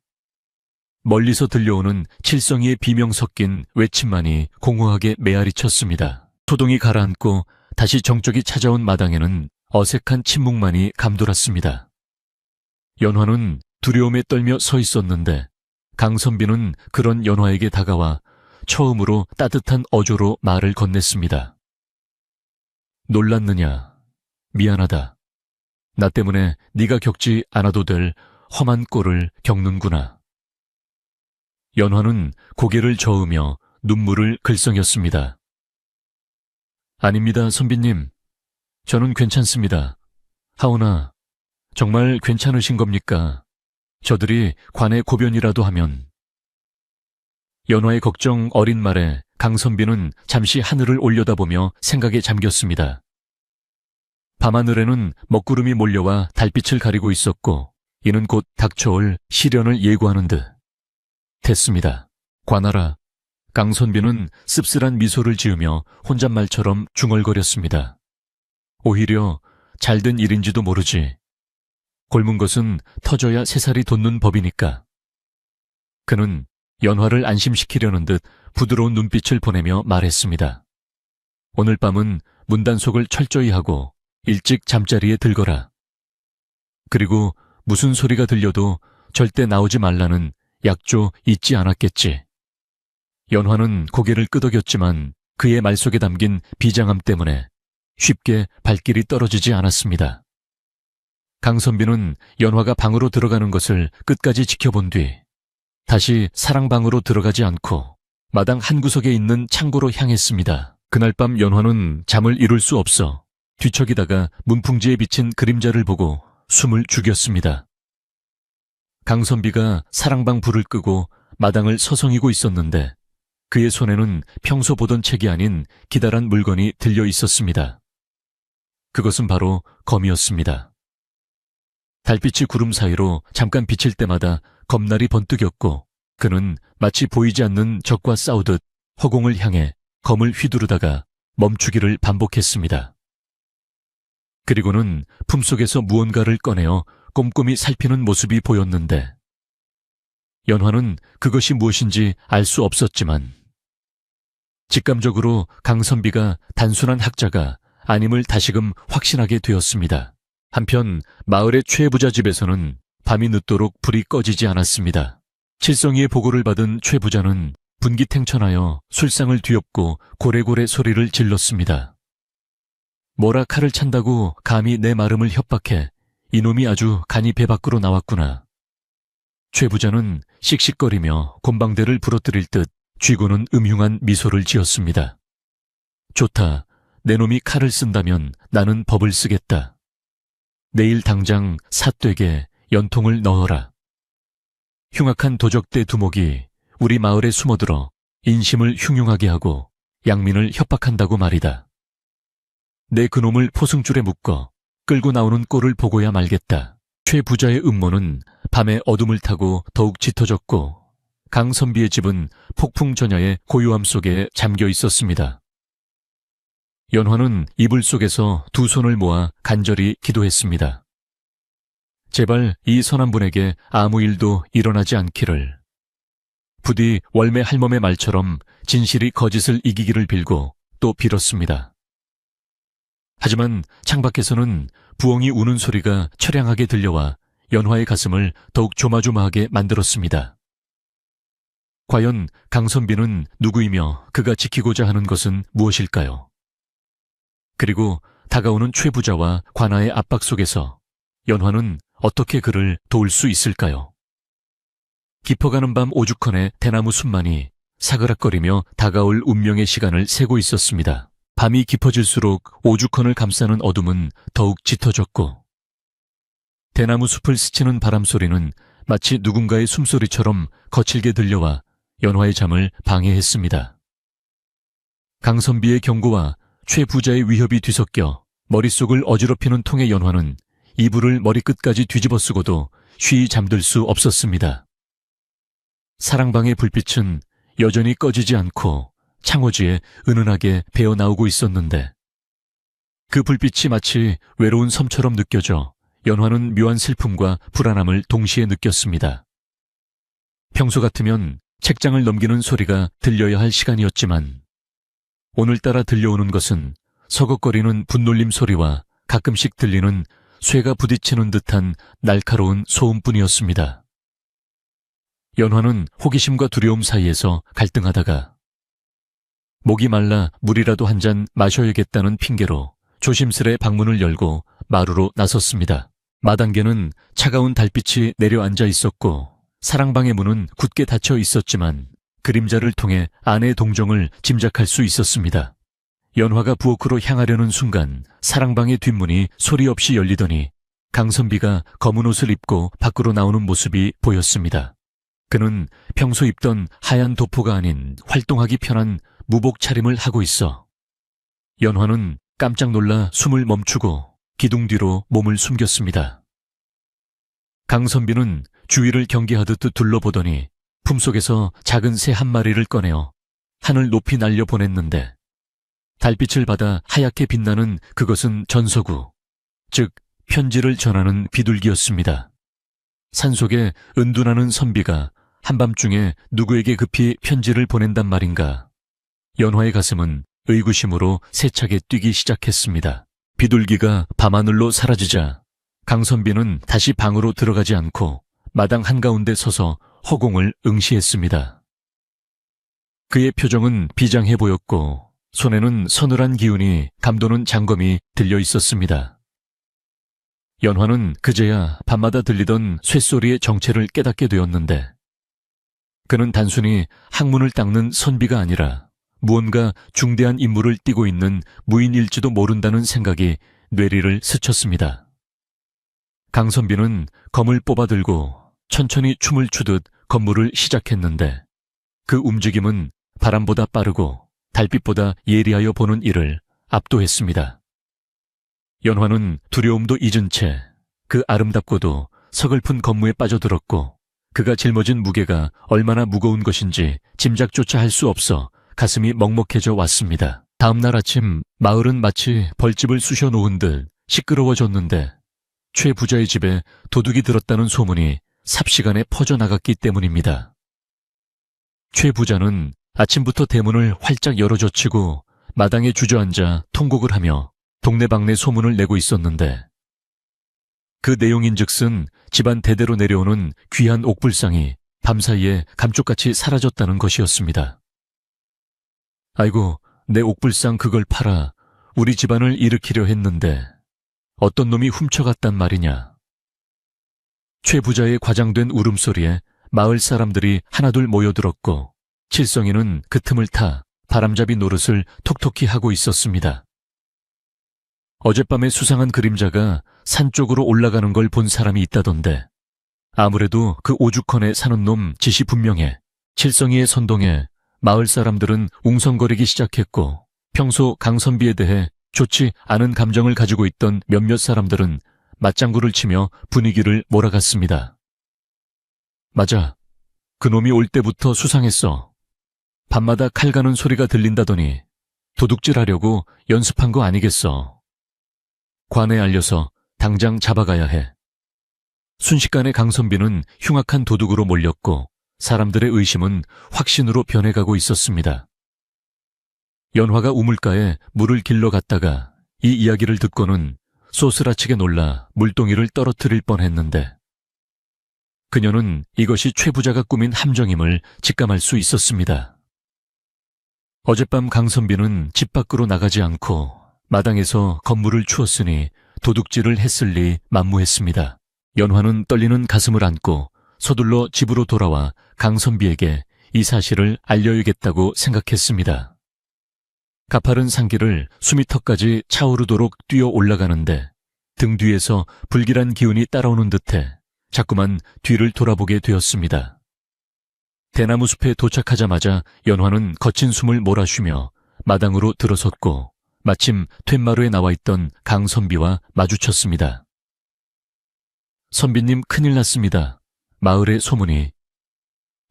멀리서 들려오는 칠성이의 비명 섞인 외침만이 공허하게 메아리 쳤습니다. 소동이 가라앉고 다시 정적이 찾아온 마당에는 어색한 침묵만이 감돌았습니다. 연화는 두려움에 떨며 서 있었는데 강선비는 그런 연화에게 다가와 처음으로 따뜻한 어조로 말을 건넸습니다. 놀랐느냐? 미안하다. 나 때문에 네가 겪지 않아도 될 험한 꼴을 겪는구나. 연화는 고개를 저으며 눈물을 글썽였습니다. 아닙니다, 선비님. 저는 괜찮습니다. 하오나 정말 괜찮으신 겁니까? 저들이 관에 고변이라도 하면. 연화의 걱정 어린 말에 강선비는 잠시 하늘을 올려다보며 생각에 잠겼습니다. 밤하늘에는 먹구름이 몰려와 달빛을 가리고 있었고 이는 곧 닥쳐올 시련을 예고하는 듯. 됐습니다. 관하라. 강선비는 씁쓸한 미소를 지으며 혼잣말처럼 중얼거렸습니다. 오히려 잘된 일인지도 모르지. 곪은 것은 터져야 새살이 돋는 법이니까. 그는 연화를 안심시키려는 듯 부드러운 눈빛을 보내며 말했습니다. 오늘 밤은 문단속을 철저히 하고 일찍 잠자리에 들거라. 그리고 무슨 소리가 들려도 절대 나오지 말라는 약조 잊지 않았겠지. 연화는 고개를 끄덕였지만 그의 말 속에 담긴 비장함 때문에 쉽게 발길이 떨어지지 않았습니다. 강선비는 연화가 방으로 들어가는 것을 끝까지 지켜본 뒤 다시 사랑방으로 들어가지 않고 마당 한구석에 있는 창고로 향했습니다. 그날 밤 연화는 잠을 이룰 수 없어 뒤척이다가 문풍지에 비친 그림자를 보고 숨을 죽였습니다. 강선비가 사랑방 불을 끄고 마당을 서성이고 있었는데 그의 손에는 평소 보던 책이 아닌 기다란 물건이 들려 있었습니다. 그것은 바로 검이었습니다. 달빛이 구름 사이로 잠깐 비칠 때마다 검날이 번뜩였고 그는 마치 보이지 않는 적과 싸우듯 허공을 향해 검을 휘두르다가 멈추기를 반복했습니다. 그리고는 품속에서 무언가를 꺼내어 꼼꼼히 살피는 모습이 보였는데 연화는 그것이 무엇인지 알 수 없었지만 직감적으로 강선비가 단순한 학자가 아님을 다시금 확신하게 되었습니다. 한편 마을의 최부자 집에서는 밤이 늦도록 불이 꺼지지 않았습니다. 칠성이의 보고를 받은 최부자는 분기탱천하여 술상을 뒤엎고 고래고래 소리를 질렀습니다. 뭐라 칼을 찬다고 감히 내 마름을 협박해. 이놈이 아주 간이 배 밖으로 나왔구나. 최부자는 씩씩거리며 곤방대를 부러뜨릴 듯 쥐고는 음흉한 미소를 지었습니다. 좋다. 내 놈이 칼을 쓴다면 나는 법을 쓰겠다. 내일 당장 삿되게 연통을 넣어라. 흉악한 도적대 두목이 우리 마을에 숨어들어 인심을 흉흉하게 하고 양민을 협박한다고 말이다. 내 그놈을 포승줄에 묶어 끌고 나오는 꼴을 보고야 말겠다. 최 부자의 음모는 밤에 어둠을 타고 더욱 짙어졌고 강선비의 집은 폭풍 전야의 고요함 속에 잠겨 있었습니다. 연화는 이불 속에서 두 손을 모아 간절히 기도했습니다. 제발 이 선한 분에게 아무 일도 일어나지 않기를. 부디 월매 할멈의 말처럼 진실이 거짓을 이기기를 빌고 또 빌었습니다. 하지만 창밖에서는 부엉이 우는 소리가 처량하게 들려와 연화의 가슴을 더욱 조마조마하게 만들었습니다. 과연 강선비는 누구이며 그가 지키고자 하는 것은 무엇일까요? 그리고 다가오는 최부자와 관아의 압박 속에서 연화는 어떻게 그를 도울 수 있을까요? 깊어가는 밤 오죽헌의 대나무 숲만이 사그락거리며 다가올 운명의 시간을 세고 있었습니다. 밤이 깊어질수록 오죽헌을 감싸는 어둠은 더욱 짙어졌고 대나무 숲을 스치는 바람 소리는 마치 누군가의 숨소리처럼 거칠게 들려와 연화의 잠을 방해했습니다. 강선비의 경고와 최 부자의 위협이 뒤섞여 머릿속을 어지럽히는 통의 연화는 이불을 머리끝까지 뒤집어 쓰고도 쉬이 잠들 수 없었습니다. 사랑방의 불빛은 여전히 꺼지지 않고 창호지에 은은하게 배어나오고 있었는데 그 불빛이 마치 외로운 섬처럼 느껴져 연화는 묘한 슬픔과 불안함을 동시에 느꼈습니다. 평소 같으면 책장을 넘기는 소리가 들려야 할 시간이었지만 오늘따라 들려오는 것은 서걱거리는 분놀림 소리와 가끔씩 들리는 쇠가 부딪히는 듯한 날카로운 소음뿐이었습니다. 연화는 호기심과 두려움 사이에서 갈등하다가 목이 말라 물이라도 한 잔 마셔야겠다는 핑계로 조심스레 방문을 열고 마루로 나섰습니다. 마당개는 차가운 달빛이 내려앉아 있었고 사랑방의 문은 굳게 닫혀 있었지만 그림자를 통해 안의 동정을 짐작할 수 있었습니다. 연화가 부엌으로 향하려는 순간 사랑방의 뒷문이 소리 없이 열리더니 강선비가 검은 옷을 입고 밖으로 나오는 모습이 보였습니다. 그는 평소 입던 하얀 도포가 아닌 활동하기 편한 무복 차림을 하고 있어 연화는 깜짝 놀라 숨을 멈추고 기둥 뒤로 몸을 숨겼습니다. 강선비는 주위를 경계하듯 둘러보더니 품속에서 작은 새 한 마리를 꺼내어 하늘 높이 날려보냈는데 달빛을 받아 하얗게 빛나는 그것은 전서구, 즉 편지를 전하는 비둘기였습니다. 산속에 은둔하는 선비가 한밤중에 누구에게 급히 편지를 보낸단 말인가. 연화의 가슴은 의구심으로 세차게 뛰기 시작했습니다. 비둘기가 밤하늘로 사라지자 강선비는 다시 방으로 들어가지 않고 마당 한가운데 서서 허공을 응시했습니다. 그의 표정은 비장해 보였고 손에는 서늘한 기운이 감도는 장검이 들려 있었습니다. 연화는 그제야 밤마다 들리던 쇳소리의 정체를 깨닫게 되었는데 그는 단순히 항문을 닦는 선비가 아니라 무언가 중대한 임무를 띠고 있는 무인일지도 모른다는 생각이 뇌리를 스쳤습니다. 강선비는 검을 뽑아들고 천천히 춤을 추듯 건물을 시작했는데 그 움직임은 바람보다 빠르고 달빛보다 예리하여 보는 이를 압도했습니다. 연화는 두려움도 잊은 채 그 아름답고도 서글픈 건무에 빠져들었고 그가 짊어진 무게가 얼마나 무거운 것인지 짐작조차 할 수 없어 가슴이 먹먹해져 왔습니다. 다음 날 아침 마을은 마치 벌집을 쑤셔 놓은 듯 시끄러워졌는데 최 부자의 집에 도둑이 들었다는 소문이 삽시간에 퍼져나갔기 때문입니다. 최 부자는 아침부터 대문을 활짝 열어젖히고 마당에 주저앉아 통곡을 하며 동네방네 소문을 내고 있었는데 그 내용인즉슨 집안 대대로 내려오는 귀한 옥불상이 밤사이에 감쪽같이 사라졌다는 것이었습니다. 아이고, 내 옥불상 그걸 팔아 우리 집안을 일으키려 했는데 어떤 놈이 훔쳐갔단 말이냐. 최 부자의 과장된 울음소리에 마을 사람들이 하나둘 모여들었고 칠성이는 그 틈을 타 바람잡이 노릇을 톡톡히 하고 있었습니다. 어젯밤에 수상한 그림자가 산 쪽으로 올라가는 걸 본 사람이 있다던데 아무래도 그 오죽헌에 사는 놈 짓이 분명해. 칠성이의 선동에 마을 사람들은 웅성거리기 시작했고 평소 강선비에 대해 좋지 않은 감정을 가지고 있던 몇몇 사람들은 맞장구를 치며 분위기를 몰아갔습니다. 맞아. 그놈이 올 때부터 수상했어. 밤마다 칼 가는 소리가 들린다더니 도둑질하려고 연습한 거 아니겠어. 관에 알려서 당장 잡아가야 해. 순식간에 강선비는 흉악한 도둑으로 몰렸고 사람들의 의심은 확신으로 변해가고 있었습니다. 연화가 우물가에 물을 길러 갔다가 이 이야기를 듣고는 소스라치게 놀라 물동이를 떨어뜨릴 뻔했는데 그녀는 이것이 최 부자가 꾸민 함정임을 직감할 수 있었습니다. 어젯밤 강선비는 집 밖으로 나가지 않고 마당에서 건물을 추었으니 도둑질을 했을 리 만무했습니다. 연화는 떨리는 가슴을 안고 서둘러 집으로 돌아와 강선비에게 이 사실을 알려야겠다고 생각했습니다. 가파른 산길을 수미터까지 차오르도록 뛰어 올라가는데 등 뒤에서 불길한 기운이 따라오는 듯해 자꾸만 뒤를 돌아보게 되었습니다. 대나무 숲에 도착하자마자 연화는 거친 숨을 몰아쉬며 마당으로 들어섰고 마침 툇마루에 나와 있던 강선비와 마주쳤습니다. 선비님 큰일 났습니다. 마을의 소문이.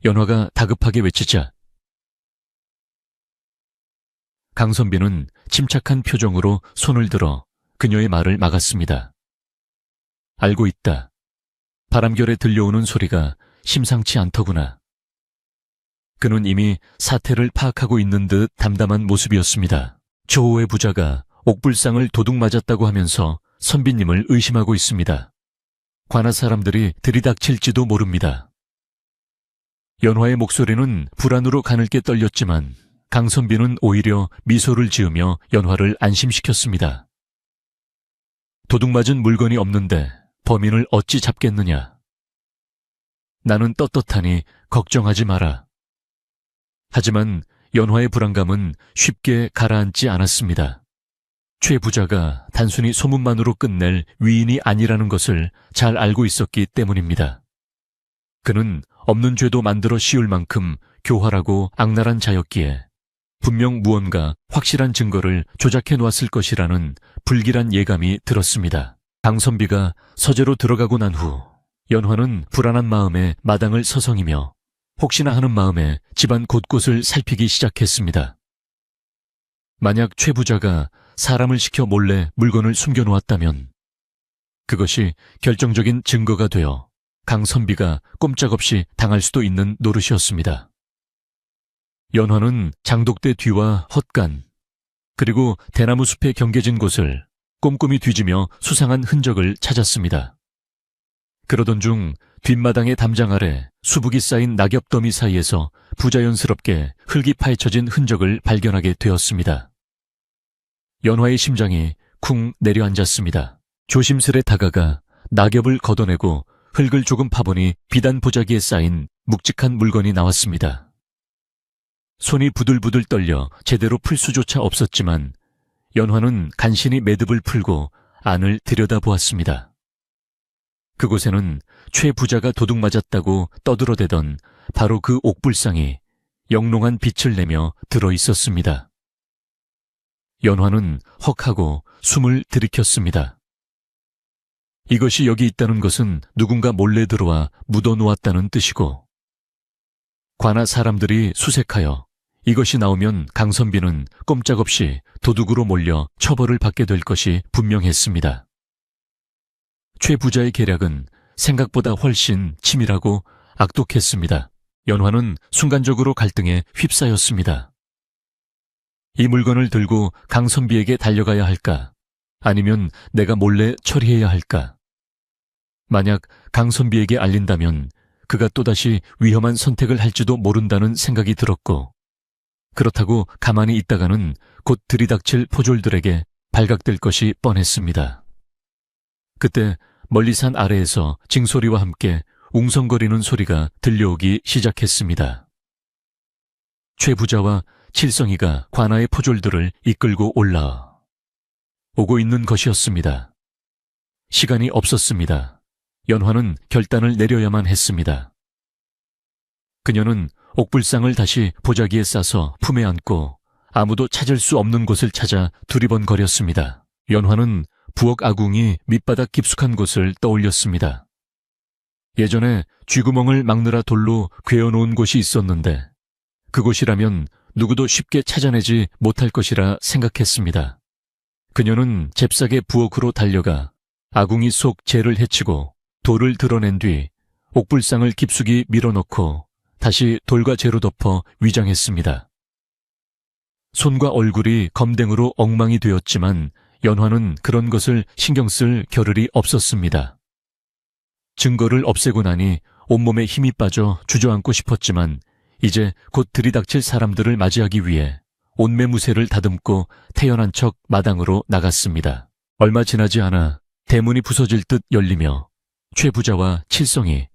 연화가 다급하게 외치자 강선비는 침착한 표정으로 손을 들어 그녀의 말을 막았습니다. 알고 있다. 바람결에 들려오는 소리가 심상치 않더구나. 그는 이미 사태를 파악하고 있는 듯 담담한 모습이었습니다. 조호의 부자가 옥불상을 도둑 맞았다고 하면서 선비님을 의심하고 있습니다. 관아 사람들이 들이닥칠지도 모릅니다. 연화의 목소리는 불안으로 가늘게 떨렸지만 강선비는 오히려 미소를 지으며 연화를 안심시켰습니다. 도둑 맞은 물건이 없는데 범인을 어찌 잡겠느냐. 나는 떳떳하니 걱정하지 마라. 하지만 연화의 불안감은 쉽게 가라앉지 않았습니다. 최 부자가 단순히 소문만으로 끝낼 위인이 아니라는 것을 잘 알고 있었기 때문입니다. 그는 없는 죄도 만들어 씌울 만큼 교활하고 악랄한 자였기에 분명 무언가 확실한 증거를 조작해 놓았을 것이라는 불길한 예감이 들었습니다. 강선비가 서재로 들어가고 난 후 연화는 불안한 마음에 마당을 서성이며 혹시나 하는 마음에 집안 곳곳을 살피기 시작했습니다. 만약 최 부자가 사람을 시켜 몰래 물건을 숨겨놓았다면 그것이 결정적인 증거가 되어 강선비가 꼼짝없이 당할 수도 있는 노릇이었습니다. 연화는 장독대 뒤와 헛간 그리고 대나무 숲에 경계진 곳을 꼼꼼히 뒤지며 수상한 흔적을 찾았습니다. 그러던 중 뒷마당의 담장 아래 수북이 쌓인 낙엽더미 사이에서 부자연스럽게 흙이 파헤쳐진 흔적을 발견하게 되었습니다. 연화의 심장이 쿵 내려앉았습니다. 조심스레 다가가 낙엽을 걷어내고 흙을 조금 파보니 비단 보자기에 쌓인 묵직한 물건이 나왔습니다. 손이 부들부들 떨려 제대로 풀 수조차 없었지만 연화는 간신히 매듭을 풀고 안을 들여다보았습니다. 그곳에는 최 부자가 도둑 맞았다고 떠들어대던 바로 그 옥불상이 영롱한 빛을 내며 들어 있었습니다. 연화는 헉하고 숨을 들이켰습니다. 이것이 여기 있다는 것은 누군가 몰래 들어와 묻어놓았다는 뜻이고 관아 사람들이 수색하여 이것이 나오면 강선비는 꼼짝없이 도둑으로 몰려 처벌을 받게 될 것이 분명했습니다. 최 부자의 계략은 생각보다 훨씬 치밀하고 악독했습니다. 연화는 순간적으로 갈등에 휩싸였습니다. 이 물건을 들고 강선비에게 달려가야 할까? 아니면 내가 몰래 처리해야 할까? 만약 강선비에게 알린다면 그가 또다시 위험한 선택을 할지도 모른다는 생각이 들었고 그렇다고 가만히 있다가는 곧 들이닥칠 포졸들에게 발각될 것이 뻔했습니다. 그때 멀리 산 아래에서 징소리와 함께 웅성거리는 소리가 들려오기 시작했습니다. 최 부자와 칠성이가 관아의 포졸들을 이끌고 올라와 오고 있는 것이었습니다. 시간이 없었습니다. 연화는 결단을 내려야만 했습니다. 그녀는 옥불상을 다시 보자기에 싸서 품에 안고 아무도 찾을 수 없는 곳을 찾아 두리번거렸습니다. 연화는 부엌 아궁이 밑바닥 깊숙한 곳을 떠올렸습니다. 예전에 쥐구멍을 막느라 돌로 괴어놓은 곳이 있었는데 그곳이라면 누구도 쉽게 찾아내지 못할 것이라 생각했습니다. 그녀는 잽싸게 부엌으로 달려가 아궁이 속 재를 헤치고 돌을 드러낸 뒤 옥불상을 깊숙이 밀어넣고 다시 돌과 재로 덮어 위장했습니다. 손과 얼굴이 검댕으로 엉망이 되었지만 연화는 그런 것을 신경 쓸 겨를이 없었습니다. 증거를 없애고 나니 온몸에 힘이 빠져 주저앉고 싶었지만 이제 곧 들이닥칠 사람들을 맞이하기 위해 온매무새를 다듬고 태연한 척 마당으로 나갔습니다. 얼마 지나지 않아 대문이 부서질 듯 열리며 최 부자와 칠성이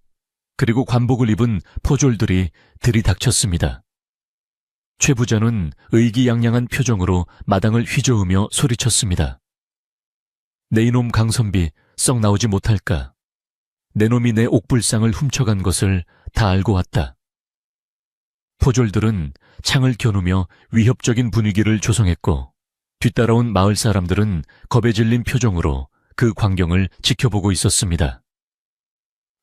그리고 관복을 입은 포졸들이 들이닥쳤습니다. 최 부자는 의기양양한 표정으로 마당을 휘저으며 소리쳤습니다. 내 이놈 강선비 썩 나오지 못할까? 내 놈이 내 옥불상을 훔쳐간 것을 다 알고 왔다. 포졸들은 창을 겨누며 위협적인 분위기를 조성했고 뒤따라온 마을 사람들은 겁에 질린 표정으로 그 광경을 지켜보고 있었습니다.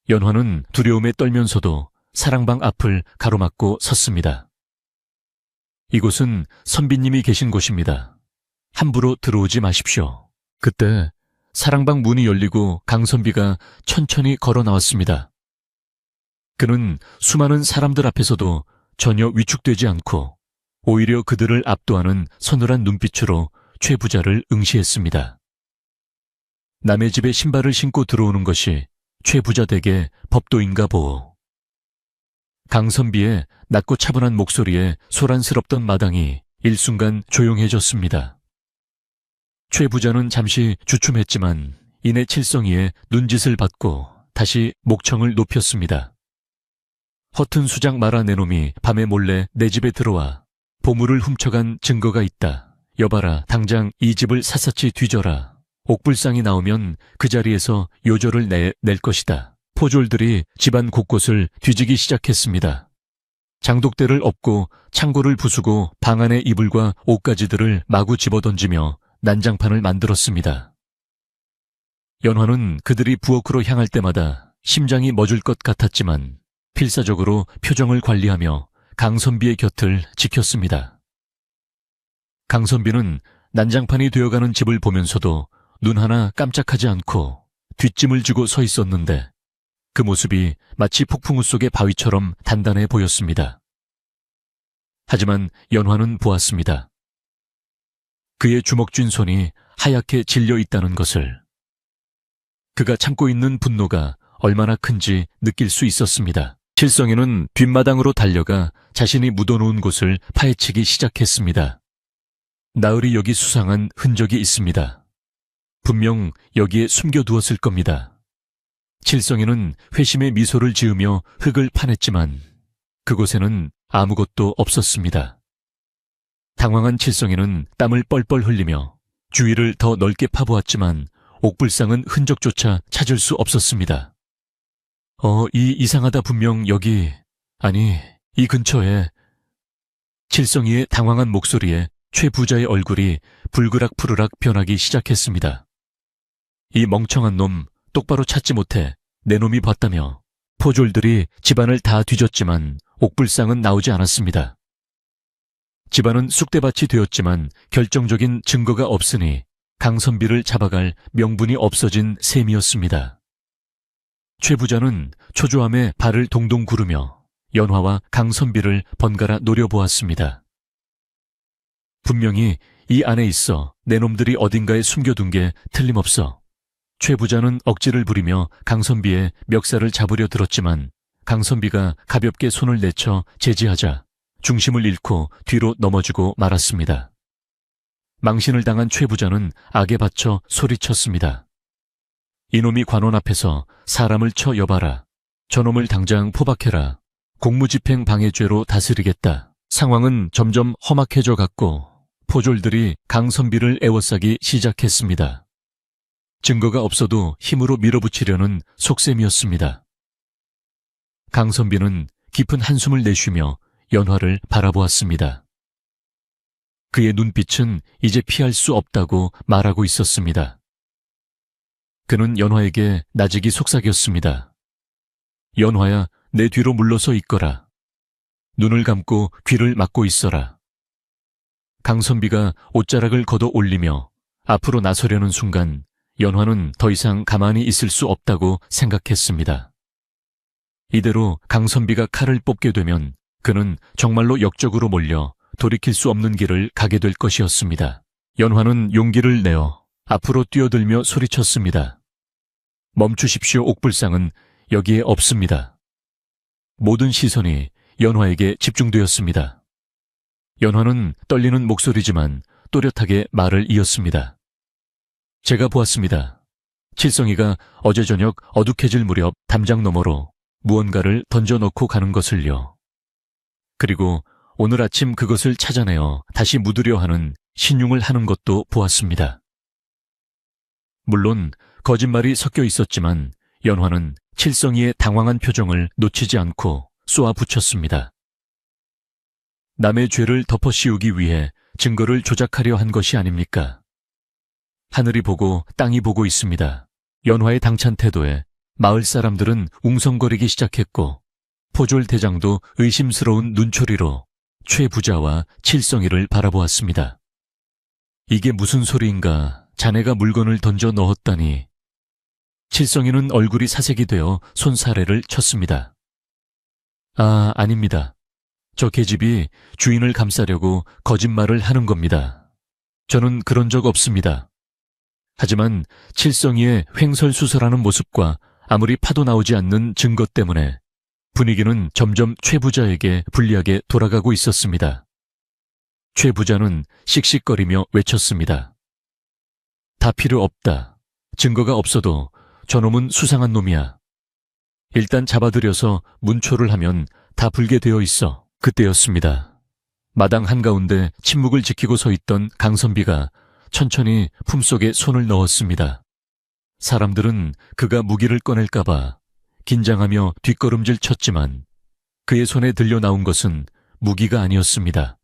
연화는 두려움에 떨면서도 사랑방 앞을 가로막고 섰습니다. 이곳은 선비님이 계신 곳입니다. 함부로 들어오지 마십시오. 그때 사랑방 문이 열리고 강선비가 천천히 걸어 나왔습니다. 그는 수많은 사람들 앞에서도 전혀 위축되지 않고 오히려 그들을 압도하는 서늘한 눈빛으로 최 부자를 응시했습니다. 남의 집에 신발을 신고 들어오는 것이 최 부자 댁의 법도인가 보오. 강선비의 낮고 차분한 목소리에 소란스럽던 마당이 일순간 조용해졌습니다. 최 부자는 잠시 주춤했지만 이내 칠성이의 눈짓을 받고 다시 목청을 높였습니다. 허튼 수작 말아 내 놈이 밤에 몰래 내 집에 들어와 보물을 훔쳐간 증거가 있다. 여봐라, 당장 이 집을 샅샅이 뒤져라. 옥불상이 나오면 그 자리에서 요절을 낼 것이다. 포졸들이 집안 곳곳을 뒤지기 시작했습니다. 장독대를 엎고 창고를 부수고 방 안의 이불과 옷가지들을 마구 집어던지며 난장판을 만들었습니다. 연화는 그들이 부엌으로 향할 때마다 심장이 멎을 것 같았지만 필사적으로 표정을 관리하며 강선비의 곁을 지켰습니다. 강선비는 난장판이 되어가는 집을 보면서도 눈 하나 깜짝하지 않고 뒷짐을 지고 서 있었는데 그 모습이 마치 폭풍우 속의 바위처럼 단단해 보였습니다. 하지만 연화는 보았습니다. 그의 주먹 쥔 손이 하얗게 질려 있다는 것을. 그가 참고 있는 분노가 얼마나 큰지 느낄 수 있었습니다. 칠성이는 뒷마당으로 달려가 자신이 묻어놓은 곳을 파헤치기 시작했습니다. 나으리 여기 수상한 흔적이 있습니다. 분명 여기에 숨겨두었을 겁니다. 칠성이는 회심의 미소를 지으며 흙을 파냈지만 그곳에는 아무것도 없었습니다. 당황한 칠성이는 땀을 뻘뻘 흘리며 주위를 더 넓게 파보았지만 옥불상은 흔적조차 찾을 수 없었습니다. 이상하다. 분명 여기, 아니, 이 근처에. 칠성이의 당황한 목소리에 최 부자의 얼굴이 불그락푸르락 변하기 시작했습니다. 이 멍청한 놈 똑바로 찾지 못해 내 놈이 봤다며. 포졸들이 집안을 다 뒤졌지만 옥불상은 나오지 않았습니다. 집안은 쑥대밭이 되었지만 결정적인 증거가 없으니 강선비를 잡아갈 명분이 없어진 셈이었습니다. 최 부자는 초조함에 발을 동동 구르며 연화와 강선비를 번갈아 노려보았습니다. 분명히 이 안에 있어 내 놈들이 어딘가에 숨겨둔 게 틀림없어. 최 부자는 억지를 부리며 강선비의 멱살을 잡으려 들었지만 강선비가 가볍게 손을 내쳐 제지하자 중심을 잃고 뒤로 넘어지고 말았습니다. 망신을 당한 최 부자는 악에 받쳐 소리쳤습니다. 이놈이 관원 앞에서 사람을 쳐 여봐라. 저놈을 당장 포박해라. 공무집행 방해죄로 다스리겠다. 상황은 점점 험악해져 갔고 포졸들이 강선비를 애워싸기 시작했습니다. 증거가 없어도 힘으로 밀어붙이려는 속셈이었습니다. 강선비는 깊은 한숨을 내쉬며 연화를 바라보았습니다. 그의 눈빛은 이제 피할 수 없다고 말하고 있었습니다. 그는 연화에게 나직이 속삭였습니다. 연화야, 내 뒤로 물러서 있거라. 눈을 감고 귀를 막고 있어라. 강선비가 옷자락을 걷어 올리며 앞으로 나서려는 순간 연화는 더 이상 가만히 있을 수 없다고 생각했습니다. 이대로 강선비가 칼을 뽑게 되면 그는 정말로 역적으로 몰려 돌이킬 수 없는 길을 가게 될 것이었습니다. 연화는 용기를 내어 앞으로 뛰어들며 소리쳤습니다. 멈추십시오, 옥불상은 여기에 없습니다. 모든 시선이 연화에게 집중되었습니다. 연화는 떨리는 목소리지만 또렷하게 말을 이었습니다. 제가 보았습니다. 칠성이가 어제 저녁 어둑해질 무렵 담장 너머로 무언가를 던져놓고 가는 것을요. 그리고 오늘 아침 그것을 찾아내어 다시 묻으려 하는 신용을 하는 것도 보았습니다. 물론 거짓말이 섞여 있었지만 연화는 칠성이의 당황한 표정을 놓치지 않고 쏘아붙였습니다. 남의 죄를 덮어씌우기 위해 증거를 조작하려 한 것이 아닙니까? 하늘이 보고 땅이 보고 있습니다. 연화의 당찬 태도에 마을 사람들은 웅성거리기 시작했고 포졸 대장도 의심스러운 눈초리로 최 부자와 칠성이를 바라보았습니다. 이게 무슨 소리인가? 자네가 물건을 던져 넣었다니. 칠성이는 얼굴이 사색이 되어 손사래를 쳤습니다. 아닙니다. 저 계집이 주인을 감싸려고 거짓말을 하는 겁니다. 저는 그런 적 없습니다. 하지만 칠성이의 횡설수설하는 모습과 아무리 파도 나오지 않는 증거 때문에 분위기는 점점 최 부자에게 불리하게 돌아가고 있었습니다. 최 부자는 씩씩거리며 외쳤습니다. 다 필요 없다. 증거가 없어도 저놈은 수상한 놈이야. 일단 잡아들여서 문초를 하면 다 불게 되어 있어. 그때였습니다. 마당 한가운데 침묵을 지키고 서 있던 강선비가 천천히 품속에 손을 넣었습니다. 사람들은 그가 무기를 꺼낼까봐 긴장하며 뒷걸음질 쳤지만 그의 손에 들려 나온 것은 무기가 아니었습니다.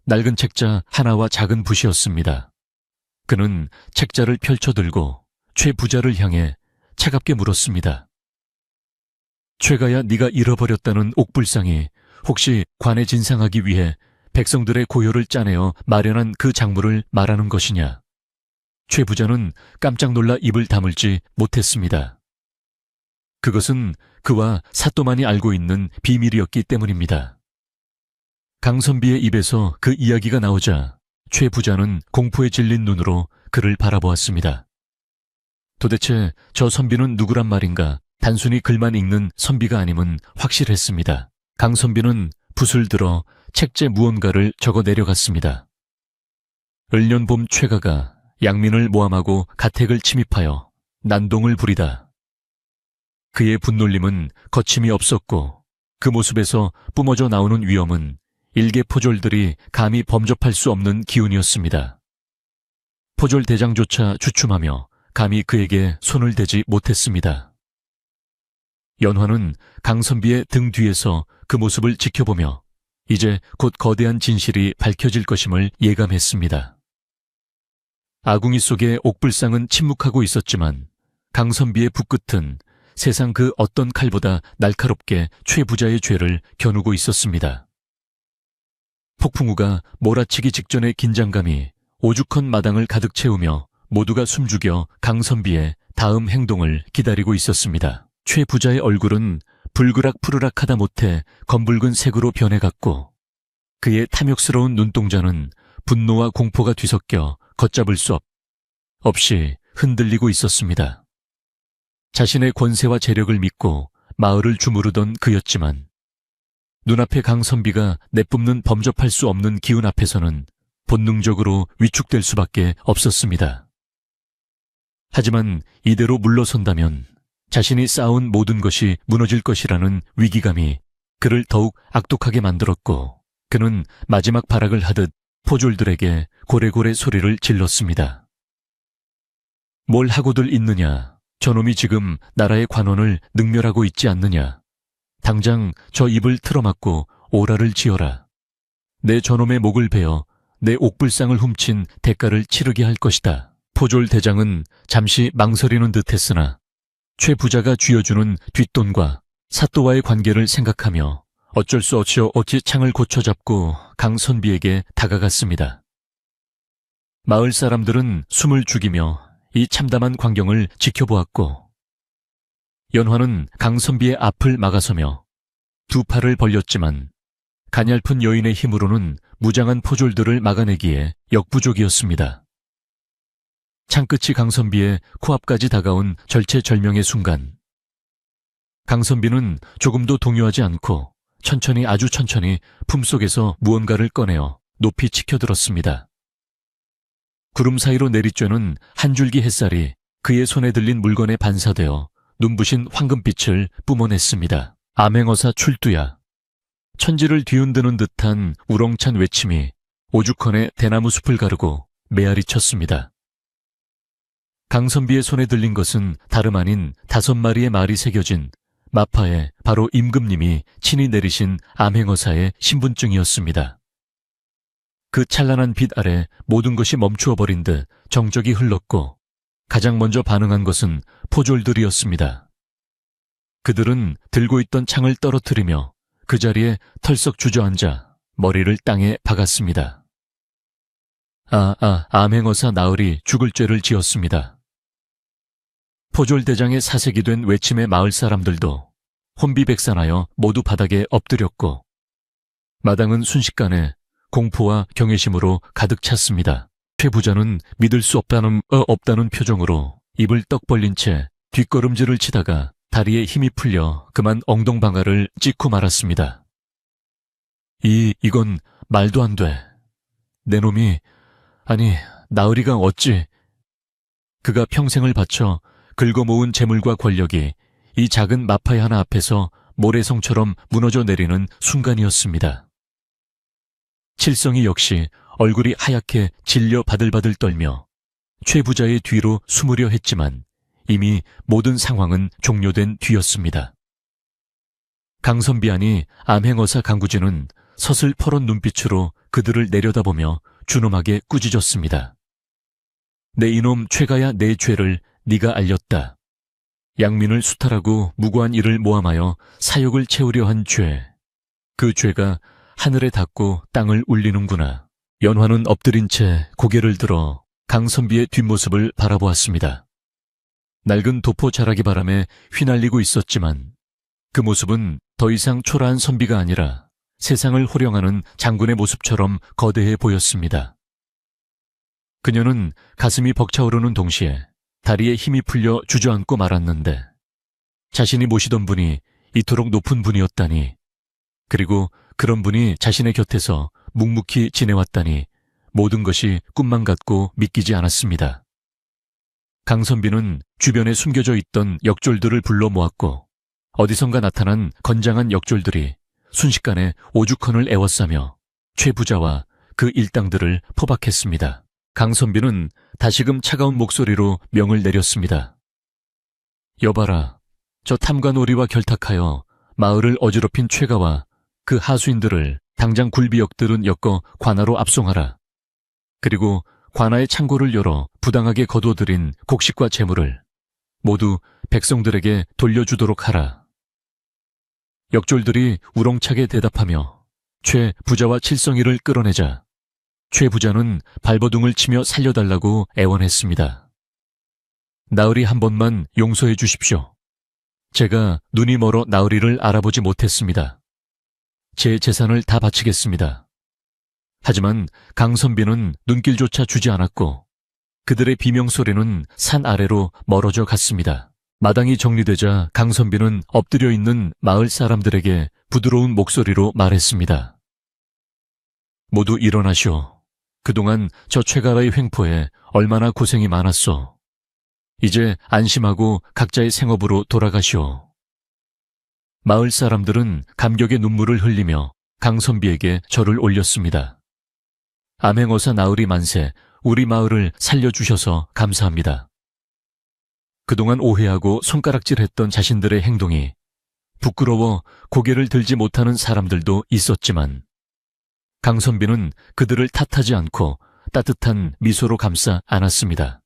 낡은 책자 하나와 작은 붓이었습니다. 그는 책자를 펼쳐들고 최 부자를 향해 차갑게 물었습니다. 최가야, 네가 잃어버렸다는 옥불상이 혹시 관에 진상하기 위해 백성들의 고요를 짜내어 마련한 그 작물을 말하는 것이냐? 최 부자는 깜짝 놀라 입을 다물지 못했습니다. 그것은 그와 사또만이 알고 있는 비밀이었기 때문입니다. 강선비의 입에서 그 이야기가 나오자 최 부자는 공포에 질린 눈으로 그를 바라보았습니다. 도대체 저 선비는 누구란 말인가? 단순히 글만 읽는 선비가 아님은 확실했습니다. 강선비는 붓을 들어 책제 무언가를 적어 내려갔습니다. 을년봄 최가가 양민을 모함하고 가택을 침입하여 난동을 부리다. 그의 분놀림은 거침이 없었고 그 모습에서 뿜어져 나오는 위험은 일개 포졸들이 감히 범접할 수 없는 기운이었습니다. 포졸 대장조차 주춤하며 감히 그에게 손을 대지 못했습니다. 연화는 강선비의 등 뒤에서 그 모습을 지켜보며 이제 곧 거대한 진실이 밝혀질 것임을 예감했습니다. 아궁이 속에 옥불상은 침묵하고 있었지만 강선비의 붓끝은 세상 그 어떤 칼보다 날카롭게 최 부자의 죄를 겨누고 있었습니다. 폭풍우가 몰아치기 직전의 긴장감이 오죽헌 마당을 가득 채우며 모두가 숨죽여 강선비의 다음 행동을 기다리고 있었습니다. 최 부자의 얼굴은 불그락푸르락하다 못해 검붉은 색으로 변해갔고 그의 탐욕스러운 눈동자는 분노와 공포가 뒤섞여 걷잡을 수 없이 흔들리고 있었습니다. 자신의 권세와 재력을 믿고 마을을 주무르던 그였지만 눈앞의 강선비가 내뿜는 범접할 수 없는 기운 앞에서는 본능적으로 위축될 수밖에 없었습니다. 하지만 이대로 물러선다면 자신이 쌓아온 모든 것이 무너질 것이라는 위기감이 그를 더욱 악독하게 만들었고 그는 마지막 발악을 하듯 포졸들에게 고래고래 소리를 질렀습니다. 뭘 하고들 있느냐? 저놈이 지금 나라의 관원을 능멸하고 있지 않느냐? 당장 저 입을 틀어막고 오라를 지어라. 내 저놈의 목을 베어 내 옥불상을 훔친 대가를 치르게 할 것이다. 포졸 대장은 잠시 망설이는 듯 했으나 최 부자가 쥐어주는 뒷돈과 사또와의 관계를 생각하며 어쩔 수 없이 창을 고쳐잡고 강선비에게 다가갔습니다. 마을 사람들은 숨을 죽이며 이 참담한 광경을 지켜보았고, 연화는 강선비의 앞을 막아서며 두 팔을 벌렸지만 가냘픈 여인의 힘으로는 무장한 포졸들을 막아내기에 역부족이었습니다. 창끝이 강선비의 코앞까지 다가온 절체절명의 순간, 강선비는 조금도 동요하지 않고 아주 천천히 품속에서 무언가를 꺼내어 높이 치켜들었습니다. 구름 사이로 내리쬐는 한 줄기 햇살이 그의 손에 들린 물건에 반사되어 눈부신 황금빛을 뿜어냈습니다. 암행어사 출두야. 천지를 뒤흔드는 듯한 우렁찬 외침이 오죽헌의 대나무 숲을 가르고 메아리 쳤습니다. 강선비의 손에 들린 것은 다름 아닌 5마리의 말이 새겨진 마파에 바로 임금님이 친히 내리신 암행어사의 신분증이었습니다. 그 찬란한 빛 아래 모든 것이 멈추어 버린 듯 정적이 흘렀고, 가장 먼저 반응한 것은 포졸들이었습니다. 그들은 들고 있던 창을 떨어뜨리며 그 자리에 털썩 주저앉아 머리를 땅에 박았습니다. 암행어사 나으리 죽을 죄를 지었습니다. 포졸대장의 사색이 된 외침의 마을 사람들도 혼비백산하여 모두 바닥에 엎드렸고, 마당은 순식간에 공포와 경외심으로 가득 찼습니다. 최 부자는 믿을 수 없다는 표정으로 입을 떡 벌린 채 뒷걸음질을 치다가 다리에 힘이 풀려 그만 엉덩방아를 찍고 말았습니다. 이건 말도 안 돼. 내 놈이, 아니, 나으리가 어찌. 그가 평생을 바쳐 긁어모은 재물과 권력이 이 작은 마파의 하나 앞에서 모래성처럼 무너져 내리는 순간이었습니다. 칠성이 역시 얼굴이 하얗게 질려 바들바들 떨며 최 부자의 뒤로 숨으려 했지만 이미 모든 상황은 종료된 뒤였습니다. 강선비 아니 암행어사 강구진은 서슬퍼런 눈빛으로 그들을 내려다보며 준엄하게 꾸짖었습니다. 내 이놈 최가야 내 죄를 네가 알렸다. 양민을 수탈하고 무고한 일을 모함하여 사욕을 채우려 한 죄. 그 죄가 하늘에 닿고 땅을 울리는구나. 연화는 엎드린 채 고개를 들어 강선비의 뒷모습을 바라보았습니다. 낡은 도포 자라기 바람에 휘날리고 있었지만 그 모습은 더 이상 초라한 선비가 아니라 세상을 호령하는 장군의 모습처럼 거대해 보였습니다. 그녀는 가슴이 벅차오르는 동시에 다리에 힘이 풀려 주저앉고 말았는데, 자신이 모시던 분이 이토록 높은 분이었다니, 그리고 그런 분이 자신의 곁에서 묵묵히 지내왔다니 모든 것이 꿈만 같고 믿기지 않았습니다. 강선비는 주변에 숨겨져 있던 역졸들을 불러 모았고, 어디선가 나타난 건장한 역졸들이 순식간에 오죽헌을 에워싸며 최 부자와 그 일당들을 포박했습니다. 강선비는 다시금 차가운 목소리로 명을 내렸습니다. 여봐라, 저 탐관오리와 결탁하여 마을을 어지럽힌 최가와 그 하수인들을 당장 굴비역들은 엮어 관하로 압송하라. 그리고 관아의 창고를 열어 부당하게 거둬들인 곡식과 재물을 모두 백성들에게 돌려주도록 하라. 역졸들이 우렁차게 대답하며 최 부자와 칠성이를 끌어내자 최 부자는 발버둥을 치며 살려달라고 애원했습니다. 나으리 한 번만 용서해 주십시오. 제가 눈이 멀어 나으리를 알아보지 못했습니다. 제 재산을 다 바치겠습니다. 하지만 강선비는 눈길조차 주지 않았고 그들의 비명소리는 산 아래로 멀어져 갔습니다. 마당이 정리되자 강선비는 엎드려 있는 마을 사람들에게 부드러운 목소리로 말했습니다. 모두 일어나시오. 그동안 저 최가와의 횡포에 얼마나 고생이 많았소. 이제 안심하고 각자의 생업으로 돌아가시오. 마을 사람들은 감격의 눈물을 흘리며 강선비에게 절을 올렸습니다. 암행어사 나으리 만세, 우리 마을을 살려주셔서 감사합니다. 그동안 오해하고 손가락질했던 자신들의 행동이 부끄러워 고개를 들지 못하는 사람들도 있었지만 강선비는 그들을 탓하지 않고 따뜻한 미소로 감싸 안았습니다.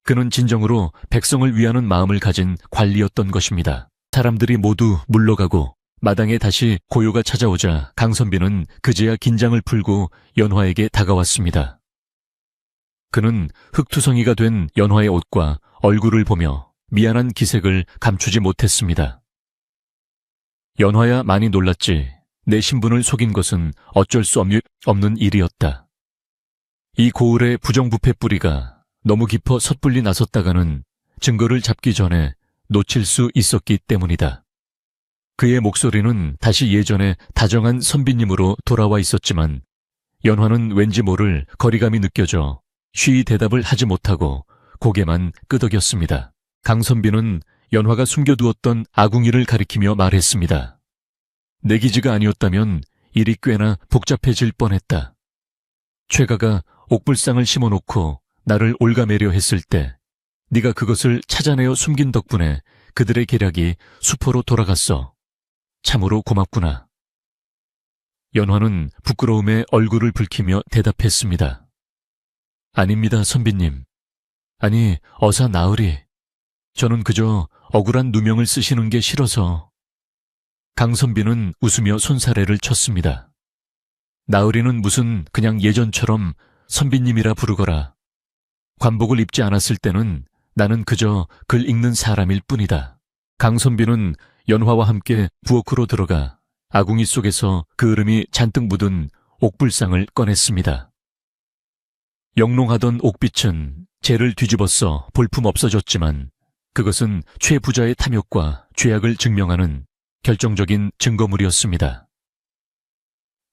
그는 진정으로 백성을 위하는 마음을 가진 관리였던 것입니다. 사람들이 모두 물러가고 마당에 다시 고요가 찾아오자 강선비는 그제야 긴장을 풀고 연화에게 다가왔습니다. 그는 흙투성이가 된 연화의 옷과 얼굴을 보며 미안한 기색을 감추지 못했습니다. 연화야 많이 놀랐지. 내 신분을 속인 것은 어쩔 수 없는 일이었다. 이 고을의 부정부패 뿌리가 너무 깊어 섣불리 나섰다가는 증거를 잡기 전에 놓칠 수 있었기 때문이다. 그의 목소리는 다시 예전에 다정한 선비님으로 돌아와 있었지만 연화는 왠지 모를 거리감이 느껴져 쉬이 대답을 하지 못하고 고개만 끄덕였습니다. 강선비는 연화가 숨겨두었던 아궁이를 가리키며 말했습니다. 내 기지가 아니었다면 일이 꽤나 복잡해질 뻔했다. 최가가 옥불상을 심어놓고 나를 올가매려 했을 때 네가 그것을 찾아내어 숨긴 덕분에 그들의 계략이 수포로 돌아갔어. 참으로 고맙구나. 연화는 부끄러움에 얼굴을 붉히며 대답했습니다. 아닙니다, 선비님. 아니, 어사 나으리. 저는 그저 억울한 누명을 쓰시는 게 싫어서. 강선비는 웃으며 손사래를 쳤습니다. 나으리는 무슨 그냥 예전처럼 선비님이라 부르거라. 관복을 입지 않았을 때는 나는 그저 글 읽는 사람일 뿐이다. 강선비는 연화와 함께 부엌으로 들어가 아궁이 속에서 그 얼음이 잔뜩 묻은 옥불상을 꺼냈습니다. 영롱하던 옥빛은 재를 뒤집어써 볼품 없어졌지만 그것은 최 부자의 탐욕과 죄악을 증명하는 결정적인 증거물이었습니다.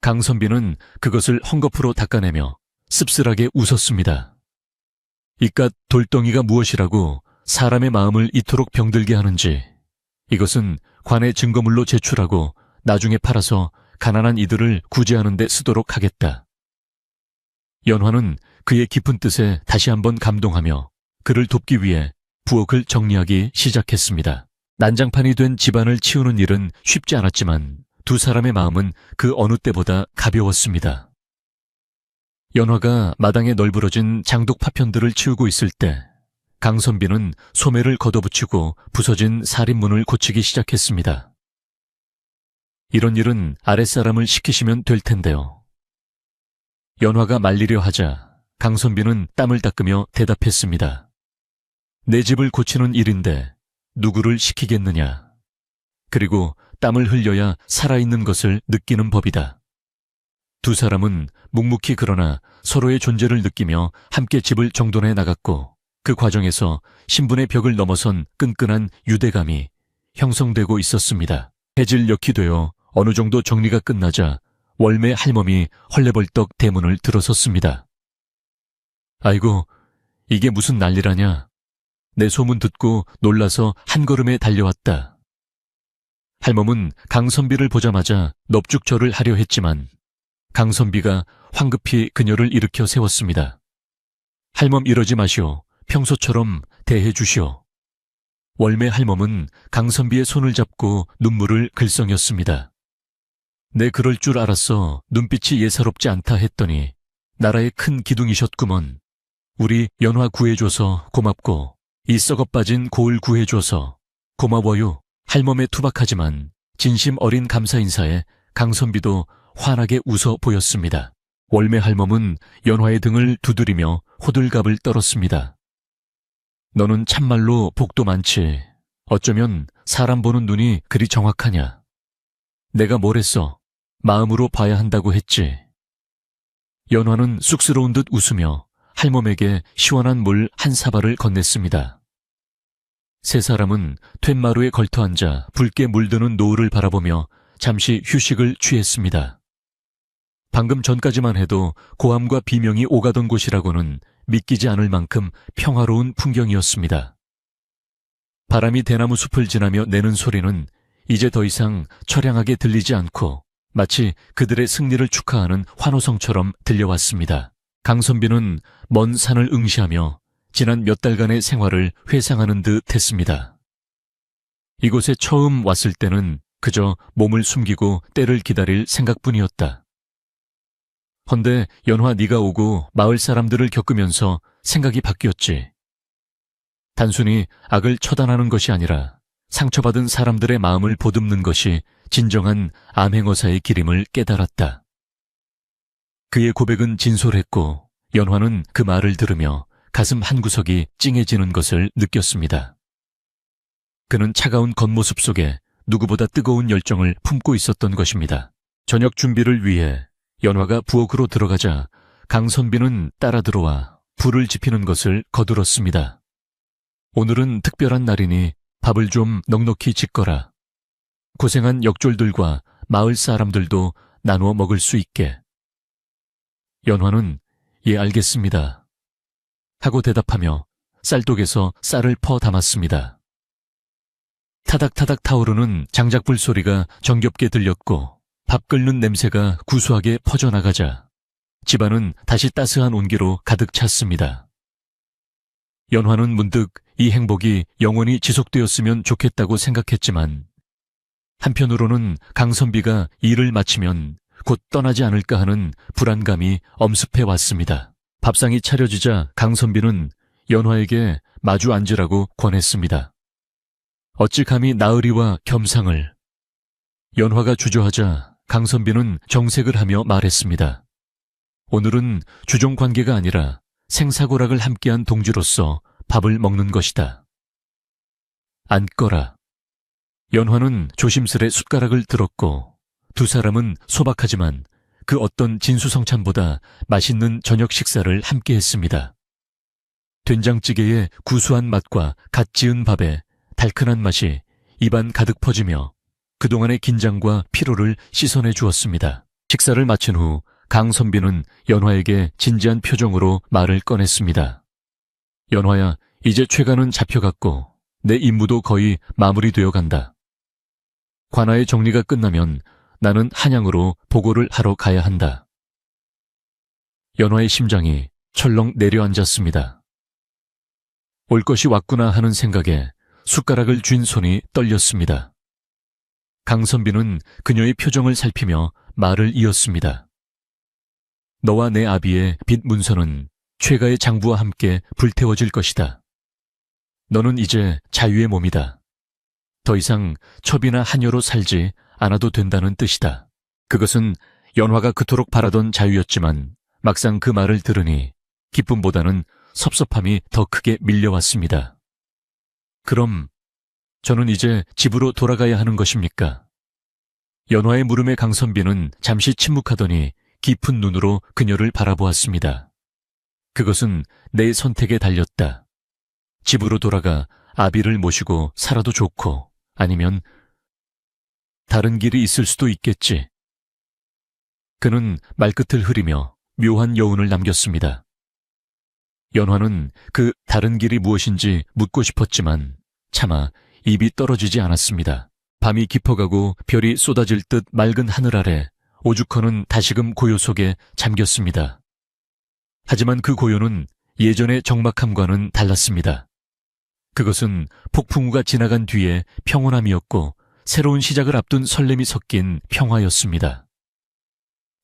강선비는 그것을 헝겊으로 닦아내며 씁쓸하게 웃었습니다. 이깟 돌덩이가 무엇이라고 사람의 마음을 이토록 병들게 하는지, 이것은 관의 증거물로 제출하고 나중에 팔아서 가난한 이들을 구제하는 데 쓰도록 하겠다. 연화는 그의 깊은 뜻에 다시 한번 감동하며 그를 돕기 위해 부엌을 정리하기 시작했습니다. 난장판이 된 집안을 치우는 일은 쉽지 않았지만 두 사람의 마음은 그 어느 때보다 가벼웠습니다. 연화가 마당에 널브러진 장독 파편들을 치우고 있을 때 강선비는 소매를 걷어붙이고 부서진 살인문을 고치기 시작했습니다. 이런 일은 아랫사람을 시키시면 될 텐데요. 연화가 말리려 하자 강선비는 땀을 닦으며 대답했습니다. 내 집을 고치는 일인데 누구를 시키겠느냐. 그리고 땀을 흘려야 살아있는 것을 느끼는 법이다. 두 사람은 묵묵히 그러나 서로의 존재를 느끼며 함께 집을 정돈해 나갔고 그 과정에서 신분의 벽을 넘어선 끈끈한 유대감이 형성되고 있었습니다. 해질녘이 되어 어느 정도 정리가 끝나자 월매 할멈이 헐레벌떡 대문을 들어섰습니다. 아이고, 이게 무슨 난리라냐. 내 소문 듣고 놀라서 한 걸음에 달려왔다. 할멈은 강선비를 보자마자 넙죽절을 하려 했지만 강선비가 황급히 그녀를 일으켜 세웠습니다. 할멈 이러지 마시오. 평소처럼 대해 주시오. 월매 할멈은 강선비의 손을 잡고 눈물을 글썽였습니다. 내 그럴 줄 알았어. 눈빛이 예사롭지 않다 했더니 나라의 큰 기둥이셨구먼. 우리 연화 구해줘서 고맙고 이 썩어빠진 고을 구해줘서 고마워요. 할멈의 투박하지만 진심 어린 감사 인사에 강선비도 환하게 웃어 보였습니다. 월매 할멈은 연화의 등을 두드리며 호들갑을 떨었습니다. 너는 참말로 복도 많지. 어쩌면 사람 보는 눈이 그리 정확하냐. 내가 뭘 했어? 마음으로 봐야 한다고 했지. 연화는 쑥스러운 듯 웃으며 할멈에게 시원한 물 한 사발을 건넸습니다. 세 사람은 툇마루에 걸터앉아 붉게 물드는 노을을 바라보며 잠시 휴식을 취했습니다. 방금 전까지만 해도 고함과 비명이 오가던 곳이라고는 믿기지 않을 만큼 평화로운 풍경이었습니다. 바람이 대나무 숲을 지나며 내는 소리는 이제 더 이상 처량하게 들리지 않고 마치 그들의 승리를 축하하는 환호성처럼 들려왔습니다. 강선비는 먼 산을 응시하며 지난 몇 달간의 생활을 회상하는 듯 했습니다. 이곳에 처음 왔을 때는 그저 몸을 숨기고 때를 기다릴 생각뿐이었다. 헌데 연화 네가 오고 마을 사람들을 겪으면서 생각이 바뀌었지. 단순히 악을 처단하는 것이 아니라 상처받은 사람들의 마음을 보듬는 것이 진정한 암행어사의 길임을 깨달았다. 그의 고백은 진솔했고 연화는 그 말을 들으며 가슴 한구석이 찡해지는 것을 느꼈습니다. 그는 차가운 겉모습 속에 누구보다 뜨거운 열정을 품고 있었던 것입니다. 저녁 준비를 위해 연화가 부엌으로 들어가자 강선비는 따라 들어와 불을 지피는 것을 거들었습니다. 오늘은 특별한 날이니 밥을 좀 넉넉히 짓거라. 고생한 역졸들과 마을 사람들도 나누어 먹을 수 있게. 연화는 예 알겠습니다 하고 대답하며 쌀독에서 쌀을 퍼 담았습니다. 타닥타닥 타오르는 장작불 소리가 정겹게 들렸고 밥 끓는 냄새가 구수하게 퍼져나가자 집안은 다시 따스한 온기로 가득 찼습니다. 연화는 문득 이 행복이 영원히 지속되었으면 좋겠다고 생각했지만 한편으로는 강선비가 일을 마치면 곧 떠나지 않을까 하는 불안감이 엄습해 왔습니다. 밥상이 차려지자 강선비는 연화에게 마주 앉으라고 권했습니다. 어찌 감히 나으리와 겸상을. 연화가 주저하자 강선비는 정색을 하며 말했습니다. 오늘은 주종관계가 아니라 생사고락을 함께한 동지로서 밥을 먹는 것이다. 앉거라. 연화는 조심스레 숟가락을 들었고 두 사람은 소박하지만 그 어떤 진수성찬보다 맛있는 저녁 식사를 함께 했습니다. 된장찌개의 구수한 맛과 갓 지은 밥에 달큰한 맛이 입안 가득 퍼지며 그동안의 긴장과 피로를 씻어내 주었습니다. 식사를 마친 후 강선비는 연화에게 진지한 표정으로 말을 꺼냈습니다. 연화야, 이제 최간은 잡혀갔고 내 임무도 거의 마무리되어 간다. 관아의 정리가 끝나면 나는 한양으로 보고를 하러 가야 한다. 연화의 심장이 철렁 내려앉았습니다. 올 것이 왔구나 하는 생각에 숟가락을 쥔 손이 떨렸습니다. 강선비는 그녀의 표정을 살피며 말을 이었습니다. 너와 내 아비의 빚 문서는 최가의 장부와 함께 불태워질 것이다. 너는 이제 자유의 몸이다. 더 이상 첩이나 하녀로 살지 않아도 된다는 뜻이다. 그것은 연화가 그토록 바라던 자유였지만 막상 그 말을 들으니 기쁨보다는 섭섭함이 더 크게 밀려왔습니다. 그럼 저는 이제 집으로 돌아가야 하는 것입니까? 연화의 물음에 강선비는 잠시 침묵하더니 깊은 눈으로 그녀를 바라보았습니다. 그것은 내 선택에 달렸다. 집으로 돌아가 아비를 모시고 살아도 좋고 아니면 다른 길이 있을 수도 있겠지. 그는 말끝을 흐리며 묘한 여운을 남겼습니다. 연화는 그 다른 길이 무엇인지 묻고 싶었지만 차마 입이 떨어지지 않았습니다. 밤이 깊어가고 별이 쏟아질 듯 맑은 하늘 아래 오죽헌은 다시금 고요 속에 잠겼습니다. 하지만 그 고요는 예전의 적막함과는 달랐습니다. 그것은 폭풍우가 지나간 뒤에 평온함이었고 새로운 시작을 앞둔 설렘이 섞인 평화였습니다.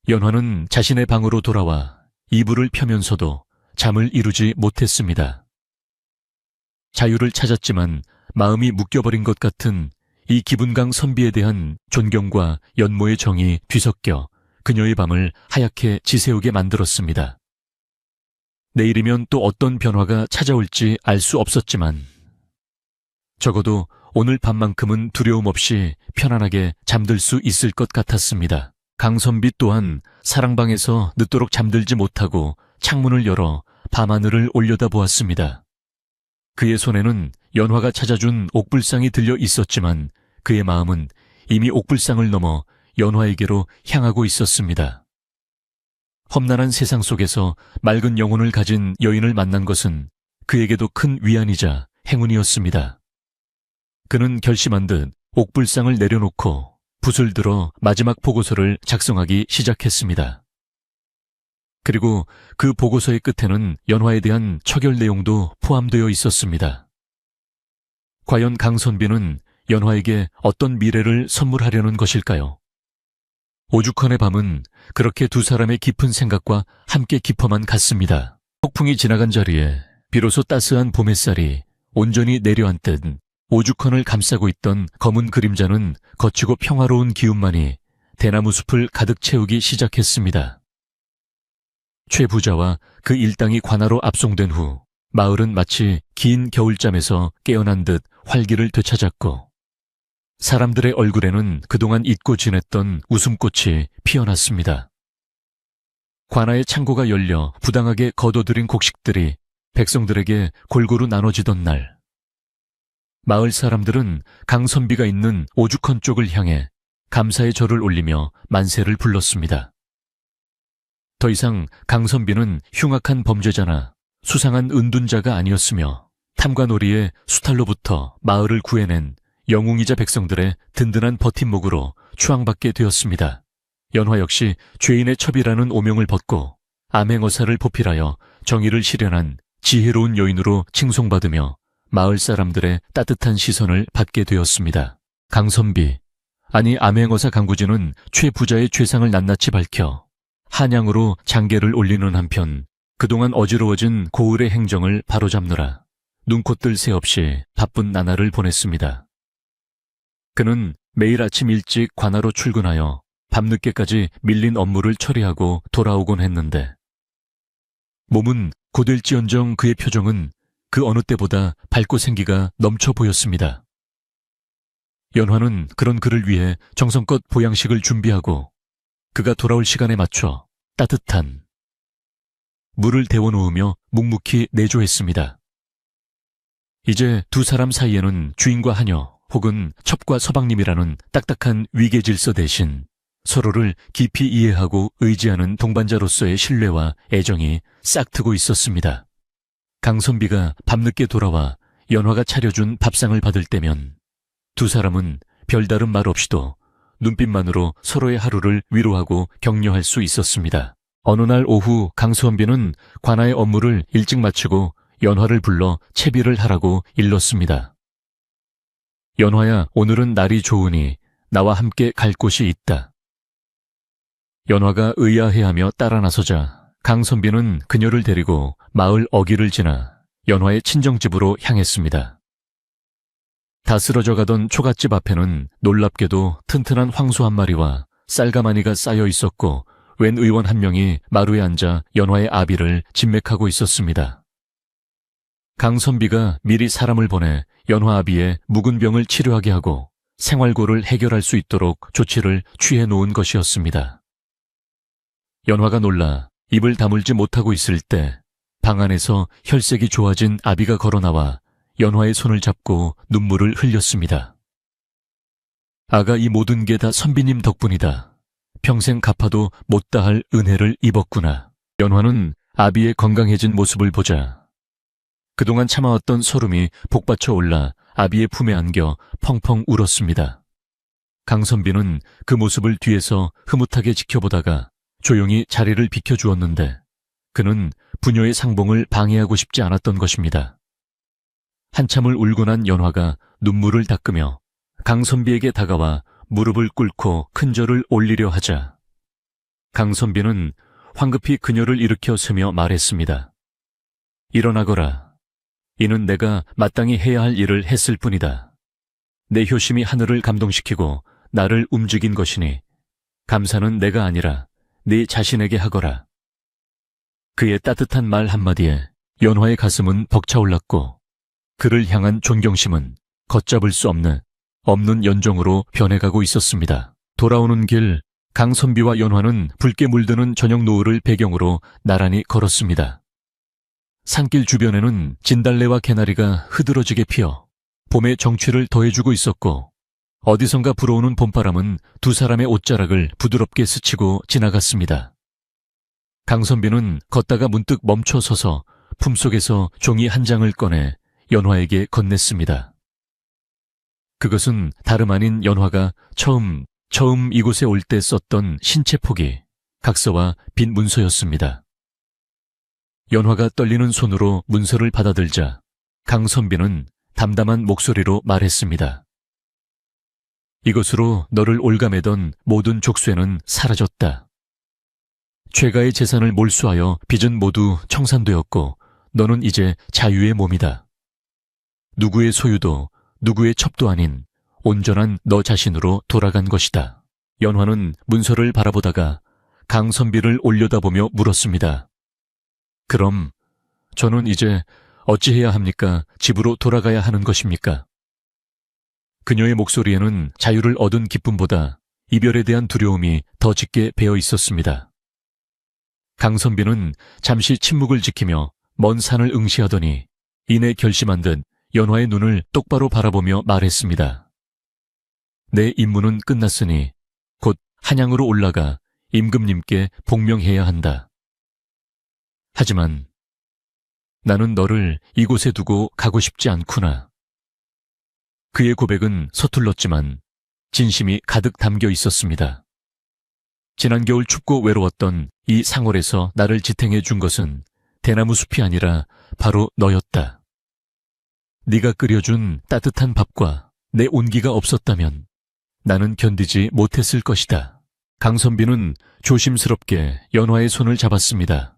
연화는 자신의 방으로 돌아와 이불을 펴면서도 잠을 이루지 못했습니다. 자유를 찾았지만 마음이 묶여버린 것 같은 이 기분강 선비에 대한 존경과 연모의 정이 뒤섞여 그녀의 밤을 하얗게 지새우게 만들었습니다. 내일이면 또 어떤 변화가 찾아올지 알 수 없었지만 적어도 오늘 밤만큼은 두려움 없이 편안하게 잠들 수 있을 것 같았습니다. 강선비 또한 사랑방에서 늦도록 잠들지 못하고 창문을 열어 밤하늘을 올려다보았습니다. 그의 손에는 연화가 찾아준 옥불상이 들려 있었지만 그의 마음은 이미 옥불상을 넘어 연화에게로 향하고 있었습니다. 험난한 세상 속에서 맑은 영혼을 가진 여인을 만난 것은 그에게도 큰 위안이자 행운이었습니다. 그는 결심한 듯 옥불상을 내려놓고 붓을 들어 마지막 보고서를 작성하기 시작했습니다. 그리고 그 보고서의 끝에는 연화에 대한 처결 내용도 포함되어 있었습니다. 과연 강선비는 연화에게 어떤 미래를 선물하려는 것일까요? 오죽헌의 밤은 그렇게 두 사람의 깊은 생각과 함께 깊어만 갔습니다. 폭풍이 지나간 자리에 비로소 따스한 봄 햇살이 온전히 내려앉듯 오죽헌을 감싸고 있던 검은 그림자는 거치고 평화로운 기운만이 대나무 숲을 가득 채우기 시작했습니다. 최 부자와 그 일당이 관하로 압송된 후 마을은 마치 긴 겨울잠에서 깨어난 듯 활기를 되찾았고 사람들의 얼굴에는 그동안 잊고 지냈던 웃음꽃이 피어났습니다. 관아의 창고가 열려 부당하게 거둬들인 곡식들이 백성들에게 골고루 나눠지던 날, 마을 사람들은 강선비가 있는 오죽헌 쪽을 향해 감사의 절을 올리며 만세를 불렀습니다. 더 이상 강선비는 흉악한 범죄자나 수상한 은둔자가 아니었으며 탐관오리의 수탈로부터 마을을 구해낸 영웅이자 백성들의 든든한 버팀목으로 추앙받게 되었습니다. 연화 역시 죄인의 첩이라는 오명을 벗고 암행어사를 보필하여 정의를 실현한 지혜로운 여인으로 칭송받으며 마을 사람들의 따뜻한 시선을 받게 되었습니다. 강선비, 아니 암행어사 강구진은 최 부자의 죄상을 낱낱이 밝혀 한양으로 장계를 올리는 한편 그동안 어지러워진 고을의 행정을 바로잡느라 눈코뜰 새 없이 바쁜 나날을 보냈습니다. 그는 매일 아침 일찍 관아로 출근하여 밤늦게까지 밀린 업무를 처리하고 돌아오곤 했는데 몸은 고될지언정 그의 표정은 그 어느 때보다 밝고 생기가 넘쳐 보였습니다. 연화는 그런 그를 위해 정성껏 보양식을 준비하고 그가 돌아올 시간에 맞춰 따뜻한 물을 데워놓으며 묵묵히 내조했습니다. 이제 두 사람 사이에는 주인과 하녀 혹은 첩과 서방님이라는 딱딱한 위계질서 대신 서로를 깊이 이해하고 의지하는 동반자로서의 신뢰와 애정이 싹트고 있었습니다. 강선비가 밤늦게 돌아와 연화가 차려준 밥상을 받을 때면 두 사람은 별다른 말 없이도 눈빛만으로 서로의 하루를 위로하고 격려할 수 있었습니다. 어느 날 오후 강선비는 관아의 업무를 일찍 마치고 연화를 불러 채비를 하라고 일렀습니다. 연화야, 오늘은 날이 좋으니 나와 함께 갈 곳이 있다. 연화가 의아해하며 따라 나서자 강선비는 그녀를 데리고 마을 어귀를 지나 연화의 친정집으로 향했습니다. 다 쓰러져 가던 초갓집 앞에는 놀랍게도 튼튼한 황소 한 마리와 쌀가마니가 쌓여 있었고 웬 의원 한 명이 마루에 앉아 연화의 아비를 진맥하고 있었습니다. 강선비가 미리 사람을 보내 연화 아비의 묵은 병을 치료하게 하고 생활고를 해결할 수 있도록 조치를 취해 놓은 것이었습니다. 연화가 놀라 입을 다물지 못하고 있을 때 방 안에서 혈색이 좋아진 아비가 걸어나와 연화의 손을 잡고 눈물을 흘렸습니다. 아가, 이 모든 게 다 선비님 덕분이다. 평생 갚아도 못다할 은혜를 입었구나. 연화는 아비의 건강해진 모습을 보자 그동안 참아왔던 소름이 복받쳐 올라 아비의 품에 안겨 펑펑 울었습니다. 강선비는 그 모습을 뒤에서 흐뭇하게 지켜보다가 조용히 자리를 비켜주었는데 그는 부녀의 상봉을 방해하고 싶지 않았던 것입니다. 한참을 울고 난 연화가 눈물을 닦으며 강선비에게 다가와 무릎을 꿇고 큰절을 올리려 하자 강선비는 황급히 그녀를 일으켜 세며 말했습니다. 일어나거라. 이는 내가 마땅히 해야 할 일을 했을 뿐이다. 내 효심이 하늘을 감동시키고 나를 움직인 것이니 감사는 내가 아니라 네 자신에게 하거라. 그의 따뜻한 말 한마디에 연화의 가슴은 벅차올랐고 그를 향한 존경심은 걷잡을 수 없는 연정으로 변해가고 있었습니다. 돌아오는 길 강선비와 연화는 붉게 물드는 저녁 노을을 배경으로 나란히 걸었습니다. 산길 주변에는 진달래와 개나리가 흐드러지게 피어 봄의 정취를 더해주고 있었고 어디선가 불어오는 봄바람은 두 사람의 옷자락을 부드럽게 스치고 지나갔습니다. 강선비는 걷다가 문득 멈춰 서서 품속에서 종이 한 장을 꺼내 연화에게 건넸습니다. 그것은 다름 아닌 연화가 처음 이곳에 올 때 썼던 신체 포기, 각서와 빈 문서였습니다. 연화가 떨리는 손으로 문서를 받아들자 강선비는 담담한 목소리로 말했습니다. 이것으로 너를 올가매던 모든 족쇄는 사라졌다. 죄가의 재산을 몰수하여 빚은 모두 청산되었고 너는 이제 자유의 몸이다. 누구의 소유도 누구의 첩도 아닌 온전한 너 자신으로 돌아간 것이다. 연화는 문서를 바라보다가 강선비를 올려다보며 물었습니다. 그럼 저는 이제 어찌해야 합니까? 집으로 돌아가야 하는 것입니까? 그녀의 목소리에는 자유를 얻은 기쁨보다 이별에 대한 두려움이 더 짙게 배어 있었습니다. 강선비는 잠시 침묵을 지키며 먼 산을 응시하더니 이내 결심한 듯 연화의 눈을 똑바로 바라보며 말했습니다. 내 임무는 끝났으니 곧 한양으로 올라가 임금님께 복명해야 한다. 하지만 나는 너를 이곳에 두고 가고 싶지 않구나. 그의 고백은 서툴렀지만 진심이 가득 담겨 있었습니다. 지난 겨울 춥고 외로웠던 이 상월에서 나를 지탱해 준 것은 대나무 숲이 아니라 바로 너였다. 네가 끓여준 따뜻한 밥과 내 온기가 없었다면 나는 견디지 못했을 것이다. 강선비는 조심스럽게 연화의 손을 잡았습니다.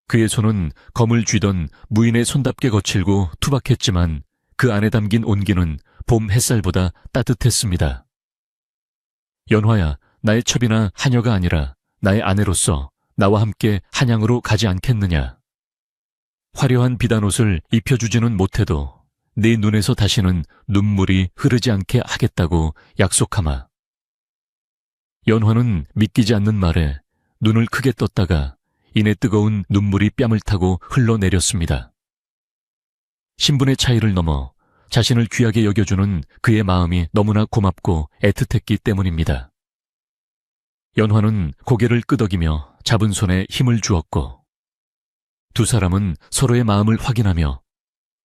그의 손은 검을 쥐던 무인의 손답게 거칠고 투박했지만 그 안에 담긴 온기는 봄 햇살보다 따뜻했습니다. 연화야, 나의 첩이나 하녀가 아니라 나의 아내로서 나와 함께 한양으로 가지 않겠느냐. 화려한 비단옷을 입혀주지는 못해도 네 눈에서 다시는 눈물이 흐르지 않게 하겠다고 약속하마. 연화는 믿기지 않는 말에 눈을 크게 떴다가 이내 뜨거운 눈물이 뺨을 타고 흘러내렸습니다. 신분의 차이를 넘어 자신을 귀하게 여겨주는 그의 마음이 너무나 고맙고 애틋했기 때문입니다. 연화는 고개를 끄덕이며 잡은 손에 힘을 주었고 두 사람은 서로의 마음을 확인하며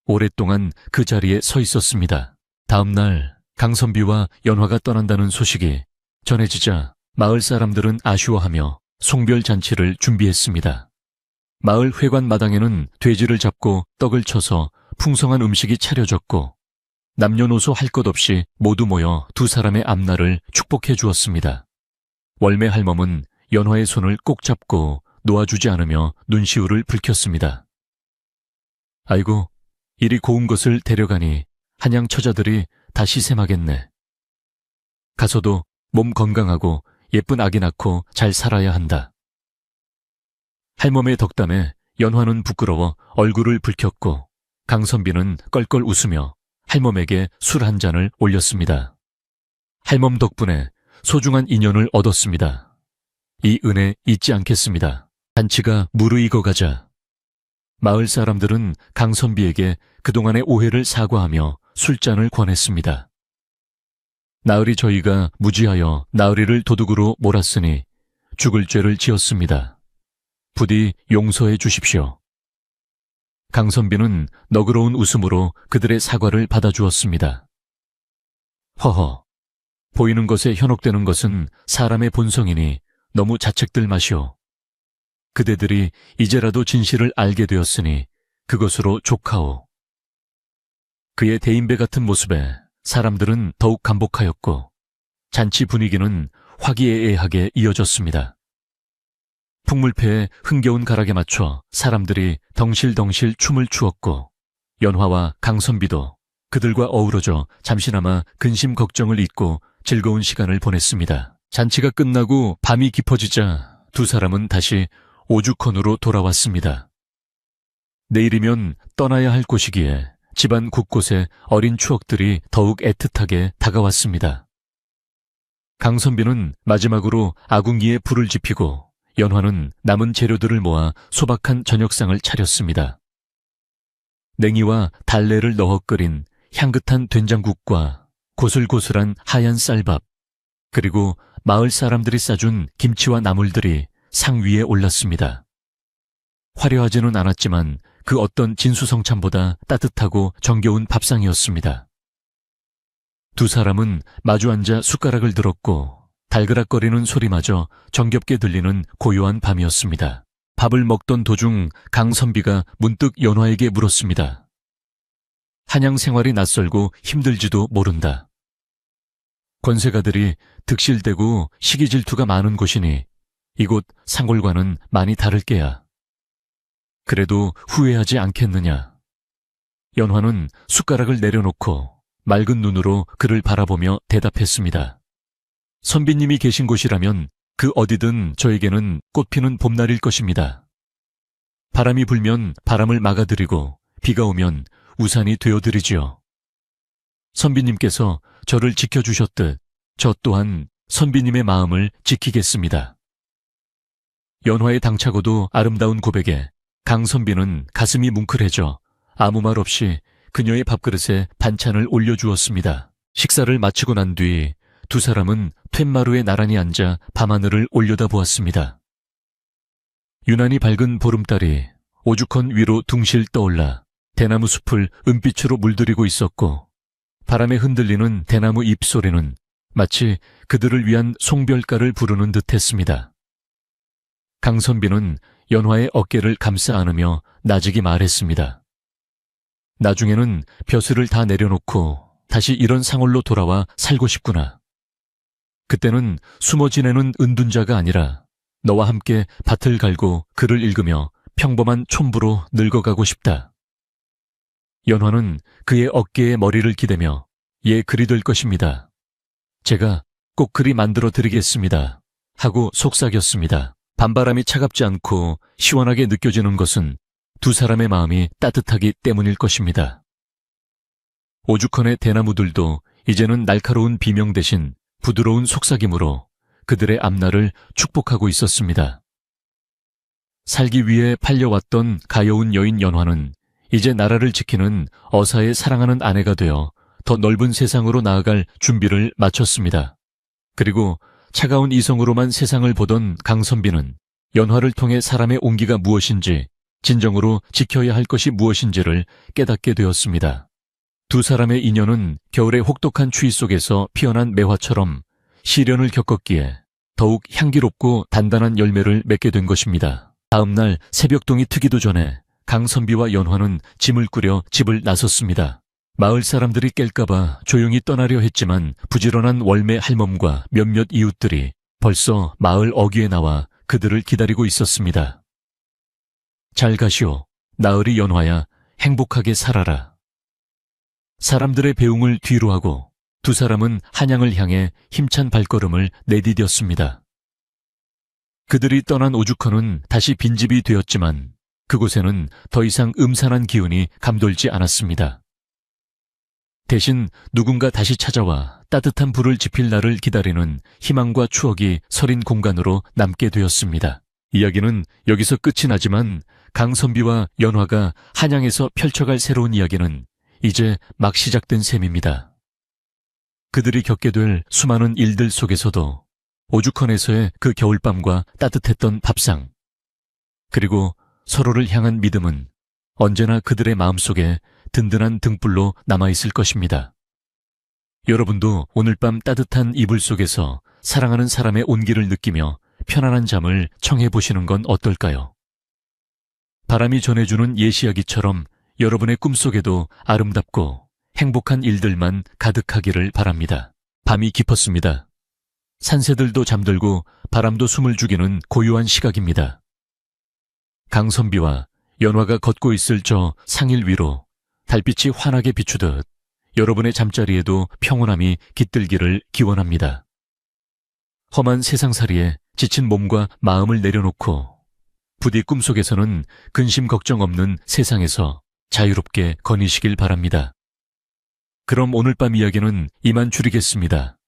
오랫동안 그 자리에 서 있었습니다. 다음 날 강선비와 연화가 떠난다는 소식이 전해지자 마을 사람들은 아쉬워하며 송별 잔치를 준비했습니다. 마을 회관 마당에는 돼지를 잡고 떡을 쳐서 풍성한 음식이 차려졌고 남녀노소 할 것 없이 모두 모여 두 사람의 앞날을 축복해 주었습니다. 월매 할멈은 연화의 손을 꼭 잡고 놓아주지 않으며 눈시울을 붉혔습니다. 아이고, 이리 고운 것을 데려가니 한양 처자들이 다 시샘하겠네. 가서도 몸 건강하고 예쁜 아기 낳고 잘 살아야 한다. 할멈의 덕담에 연화는 부끄러워 얼굴을 붉혔고 강선비는 껄껄 웃으며 할멈에게 술 한 잔을 올렸습니다. 할멈 덕분에 소중한 인연을 얻었습니다. 이 은혜 잊지 않겠습니다. 잔치가 무르익어가자 마을 사람들은 강선비에게 그동안의 오해를 사과하며 술잔을 권했습니다. 나으리 저희가 무지하여 나으리를 도둑으로 몰았으니 죽을 죄를 지었습니다. 부디 용서해 주십시오. 강선비는 너그러운 웃음으로 그들의 사과를 받아주었습니다. 허허, 보이는 것에 현혹되는 것은 사람의 본성이니 너무 자책들 마시오. 그대들이 이제라도 진실을 알게 되었으니 그것으로 족하오. 그의 대인배 같은 모습에 사람들은 더욱 감복하였고 잔치 분위기는 화기애애하게 이어졌습니다. 풍물패의 흥겨운 가락에 맞춰 사람들이 덩실덩실 춤을 추었고 연화와 강선비도 그들과 어우러져 잠시나마 근심 걱정을 잊고 즐거운 시간을 보냈습니다. 잔치가 끝나고 밤이 깊어지자 두 사람은 다시 오죽헌으로 돌아왔습니다. 내일이면 떠나야 할 곳이기에 집안 곳곳에 어린 추억들이 더욱 애틋하게 다가왔습니다. 강선비는 마지막으로 아궁이에 불을 지피고 연화는 남은 재료들을 모아 소박한 저녁상을 차렸습니다. 냉이와 달래를 넣어 끓인 향긋한 된장국과 고슬고슬한 하얀 쌀밥, 그리고 마을 사람들이 싸준 김치와 나물들이 상 위에 올랐습니다. 화려하지는 않았지만 그 어떤 진수성찬보다 따뜻하고 정겨운 밥상이었습니다. 두 사람은 마주 앉아 숟가락을 들었고 달그락거리는 소리마저 정겹게 들리는 고요한 밤이었습니다. 밥을 먹던 도중 강선비가 문득 연화에게 물었습니다. 한양 생활이 낯설고 힘들지도 모른다. 권세가들이 득실대고 시기질투가 많은 곳이니 이곳 상골과는 많이 다를 게야. 그래도 후회하지 않겠느냐. 연화는 숟가락을 내려놓고 맑은 눈으로 그를 바라보며 대답했습니다. 선비님이 계신 곳이라면 그 어디든 저에게는 꽃피는 봄날일 것입니다. 바람이 불면 바람을 막아드리고 비가 오면 우산이 되어드리지요. 선비님께서 저를 지켜주셨듯 저 또한 선비님의 마음을 지키겠습니다. 연화의 당차고도 아름다운 고백에 강선비는 가슴이 뭉클해져 아무 말 없이 그녀의 밥그릇에 반찬을 올려주었습니다. 식사를 마치고 난 뒤 두 사람은 툇마루에 나란히 앉아 밤하늘을 올려다보았습니다. 유난히 밝은 보름달이 오죽헌 위로 둥실 떠올라 대나무 숲을 은빛으로 물들이고 있었고, 바람에 흔들리는 대나무 잎 소리는 마치 그들을 위한 송별가를 부르는 듯했습니다. 강선비는 연화의 어깨를 감싸 안으며 나직이 말했습니다. 나중에는 벼슬을 다 내려놓고 다시 이런 상홀로 돌아와 살고 싶구나. 그때는 숨어 지내는 은둔자가 아니라 너와 함께 밭을 갈고 글을 읽으며 평범한 촌부로 늙어가고 싶다. 연화는 그의 어깨에 머리를 기대며 예, 그리 될 것입니다. 제가 꼭 그리 만들어 드리겠습니다. 하고 속삭였습니다. 밤바람이 차갑지 않고 시원하게 느껴지는 것은 두 사람의 마음이 따뜻하기 때문일 것입니다. 오죽헌의 대나무들도 이제는 날카로운 비명 대신 부드러운 속삭임으로 그들의 앞날을 축복하고 있었습니다. 살기 위해 팔려왔던 가여운 여인 연화는 이제 나라를 지키는 어사의 사랑하는 아내가 되어 더 넓은 세상으로 나아갈 준비를 마쳤습니다. 그리고 차가운 이성으로만 세상을 보던 강선비는 연화를 통해 사람의 온기가 무엇인지, 진정으로 지켜야 할 것이 무엇인지를 깨닫게 되었습니다. 두 사람의 인연은 겨울의 혹독한 추위 속에서 피어난 매화처럼 시련을 겪었기에 더욱 향기롭고 단단한 열매를 맺게 된 것입니다. 다음 날 새벽동이 트기도 전에 강선비와 연화는 짐을 꾸려 집을 나섰습니다. 마을 사람들이 깰까봐 조용히 떠나려 했지만 부지런한 월매 할멈과 몇몇 이웃들이 벌써 마을 어귀에 나와 그들을 기다리고 있었습니다. 잘 가시오. 나으리 연화야, 행복하게 살아라. 사람들의 배웅을 뒤로 하고 두 사람은 한양을 향해 힘찬 발걸음을 내디뎠습니다. 그들이 떠난 오죽헌은 다시 빈집이 되었지만 그곳에는 더 이상 음산한 기운이 감돌지 않았습니다. 대신 누군가 다시 찾아와 따뜻한 불을 지필 날을 기다리는 희망과 추억이 서린 공간으로 남게 되었습니다. 이야기는 여기서 끝이 나지만 강선비와 연화가 한양에서 펼쳐갈 새로운 이야기는 이제 막 시작된 셈입니다. 그들이 겪게 될 수많은 일들 속에서도 오죽헌에서의 그 겨울밤과 따뜻했던 밥상, 그리고 서로를 향한 믿음은 언제나 그들의 마음속에 든든한 등불로 남아있을 것입니다. 여러분도 오늘 밤 따뜻한 이불 속에서 사랑하는 사람의 온기를 느끼며 편안한 잠을 청해보시는 건 어떨까요? 바람이 전해주는 예시야기처럼 여러분의 꿈속에도 아름답고 행복한 일들만 가득하기를 바랍니다. 밤이 깊었습니다. 산새들도 잠들고 바람도 숨을 죽이는 고요한 시각입니다. 강선비와 연화가 걷고 있을 저 상일 위로 달빛이 환하게 비추듯 여러분의 잠자리에도 평온함이 깃들기를 기원합니다. 험한 세상살이에 지친 몸과 마음을 내려놓고 부디 꿈속에서는 근심 걱정 없는 세상에서 자유롭게 거니시길 바랍니다. 그럼 오늘 밤 이야기는 이만 줄이겠습니다.